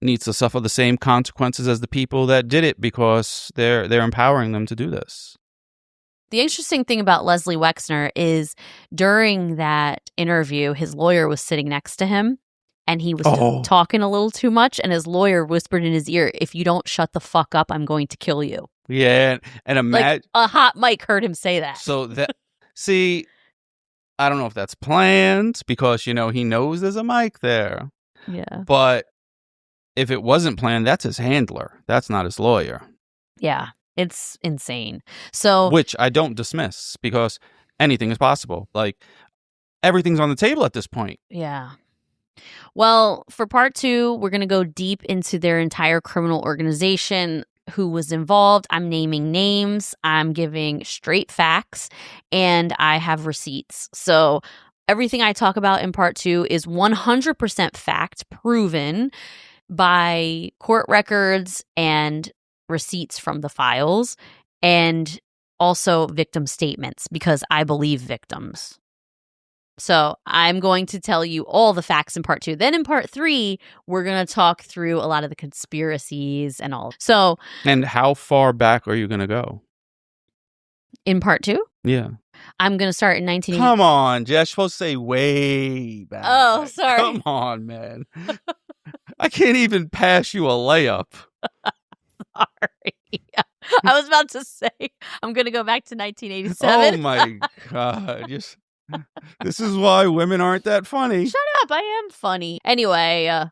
needs to suffer the same consequences as the people that did it because they're empowering them to do this. The interesting thing about Leslie Wexner is during that interview, his lawyer was sitting next to him and he was talking a little too much and his lawyer whispered in his ear, if you don't shut the fuck up, I'm going to kill you. Yeah, and imagine... Like, a hot mic heard him say that. So that... See, I don't know if that's planned because, you know, he knows there's a mic there. Yeah. But if it wasn't planned, that's his handler. That's not his lawyer. Yeah, it's insane. So... Which I don't dismiss because anything is possible. Like, everything's on the table at this point. Yeah. Well, for part 2, we're going to go deep into their entire criminal organization, who was involved. I'm naming names. I'm giving straight facts, and I have receipts. So everything I talk about in part 2 is 100% fact, proven by court records and receipts from the files, and also victim statements, because I believe victims. So I'm going to tell you all the facts in part 2. Then in part 3, we're going to talk through a lot of the conspiracies and all. So, and how far back are you going to go? In part 2? Yeah. I'm going to start in 1980. Come on, Jess. You're supposed to say way back. Oh, sorry. Come on, man. I can't even pass you a layup. Sorry. I was about to say, I'm going to go back to 1987. Oh, my God. This is why women aren't that funny. Shut up. I am funny. Anyway, all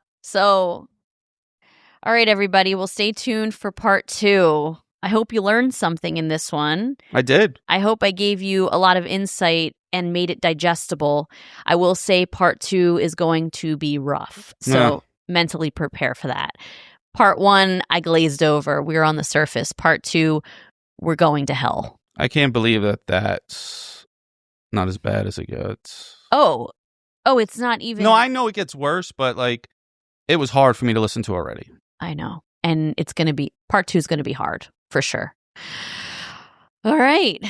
right, everybody. Well, stay tuned for part 2. I hope you learned something in this one. I did. I hope I gave you a lot of insight and made it digestible. I will say part 2 is going to be rough. So mentally prepare for that. Part 1, I glazed over. We were on the surface. Part 2, we're going to hell. I can't believe that's not as bad as it gets. Oh, it's not even... No, I know it gets worse, but like, it was hard for me to listen to already. I know. And it's going to be... Part 2 is going to be hard, for sure. All right.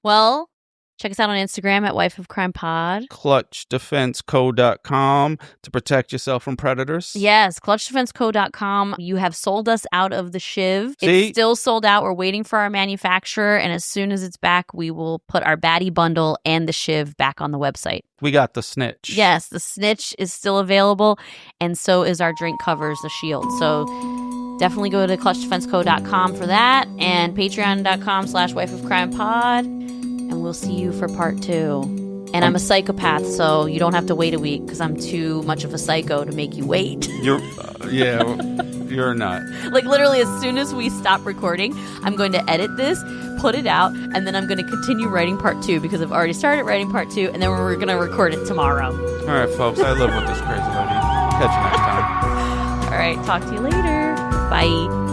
Well, check us out on Instagram at Wife of Crime Pod. ClutchDefenseCo.com to protect yourself from predators. Yes, ClutchDefenseCo.com. You have sold us out of the Shiv. See? It's still sold out. We're waiting for our manufacturer. And as soon as it's back, we will put our baddie bundle and the Shiv back on the website. We got the snitch. Yes, the snitch is still available. And so is our drink covers, the shield. So definitely go to ClutchDefenseCo.com for that. And Patreon.com/wifeofcrimepod. And we'll see you for part 2. And I'm a psychopath, so you don't have to wait a week because I'm too much of a psycho to make you wait. You're not. Like literally as soon as we stop recording, I'm going to edit this, put it out, and then I'm going to continue writing part 2 because I've already started writing part 2, and then we're going to record it tomorrow. All right, folks, I live with this crazy lady. Catch you next time. All right, talk to you later. Bye.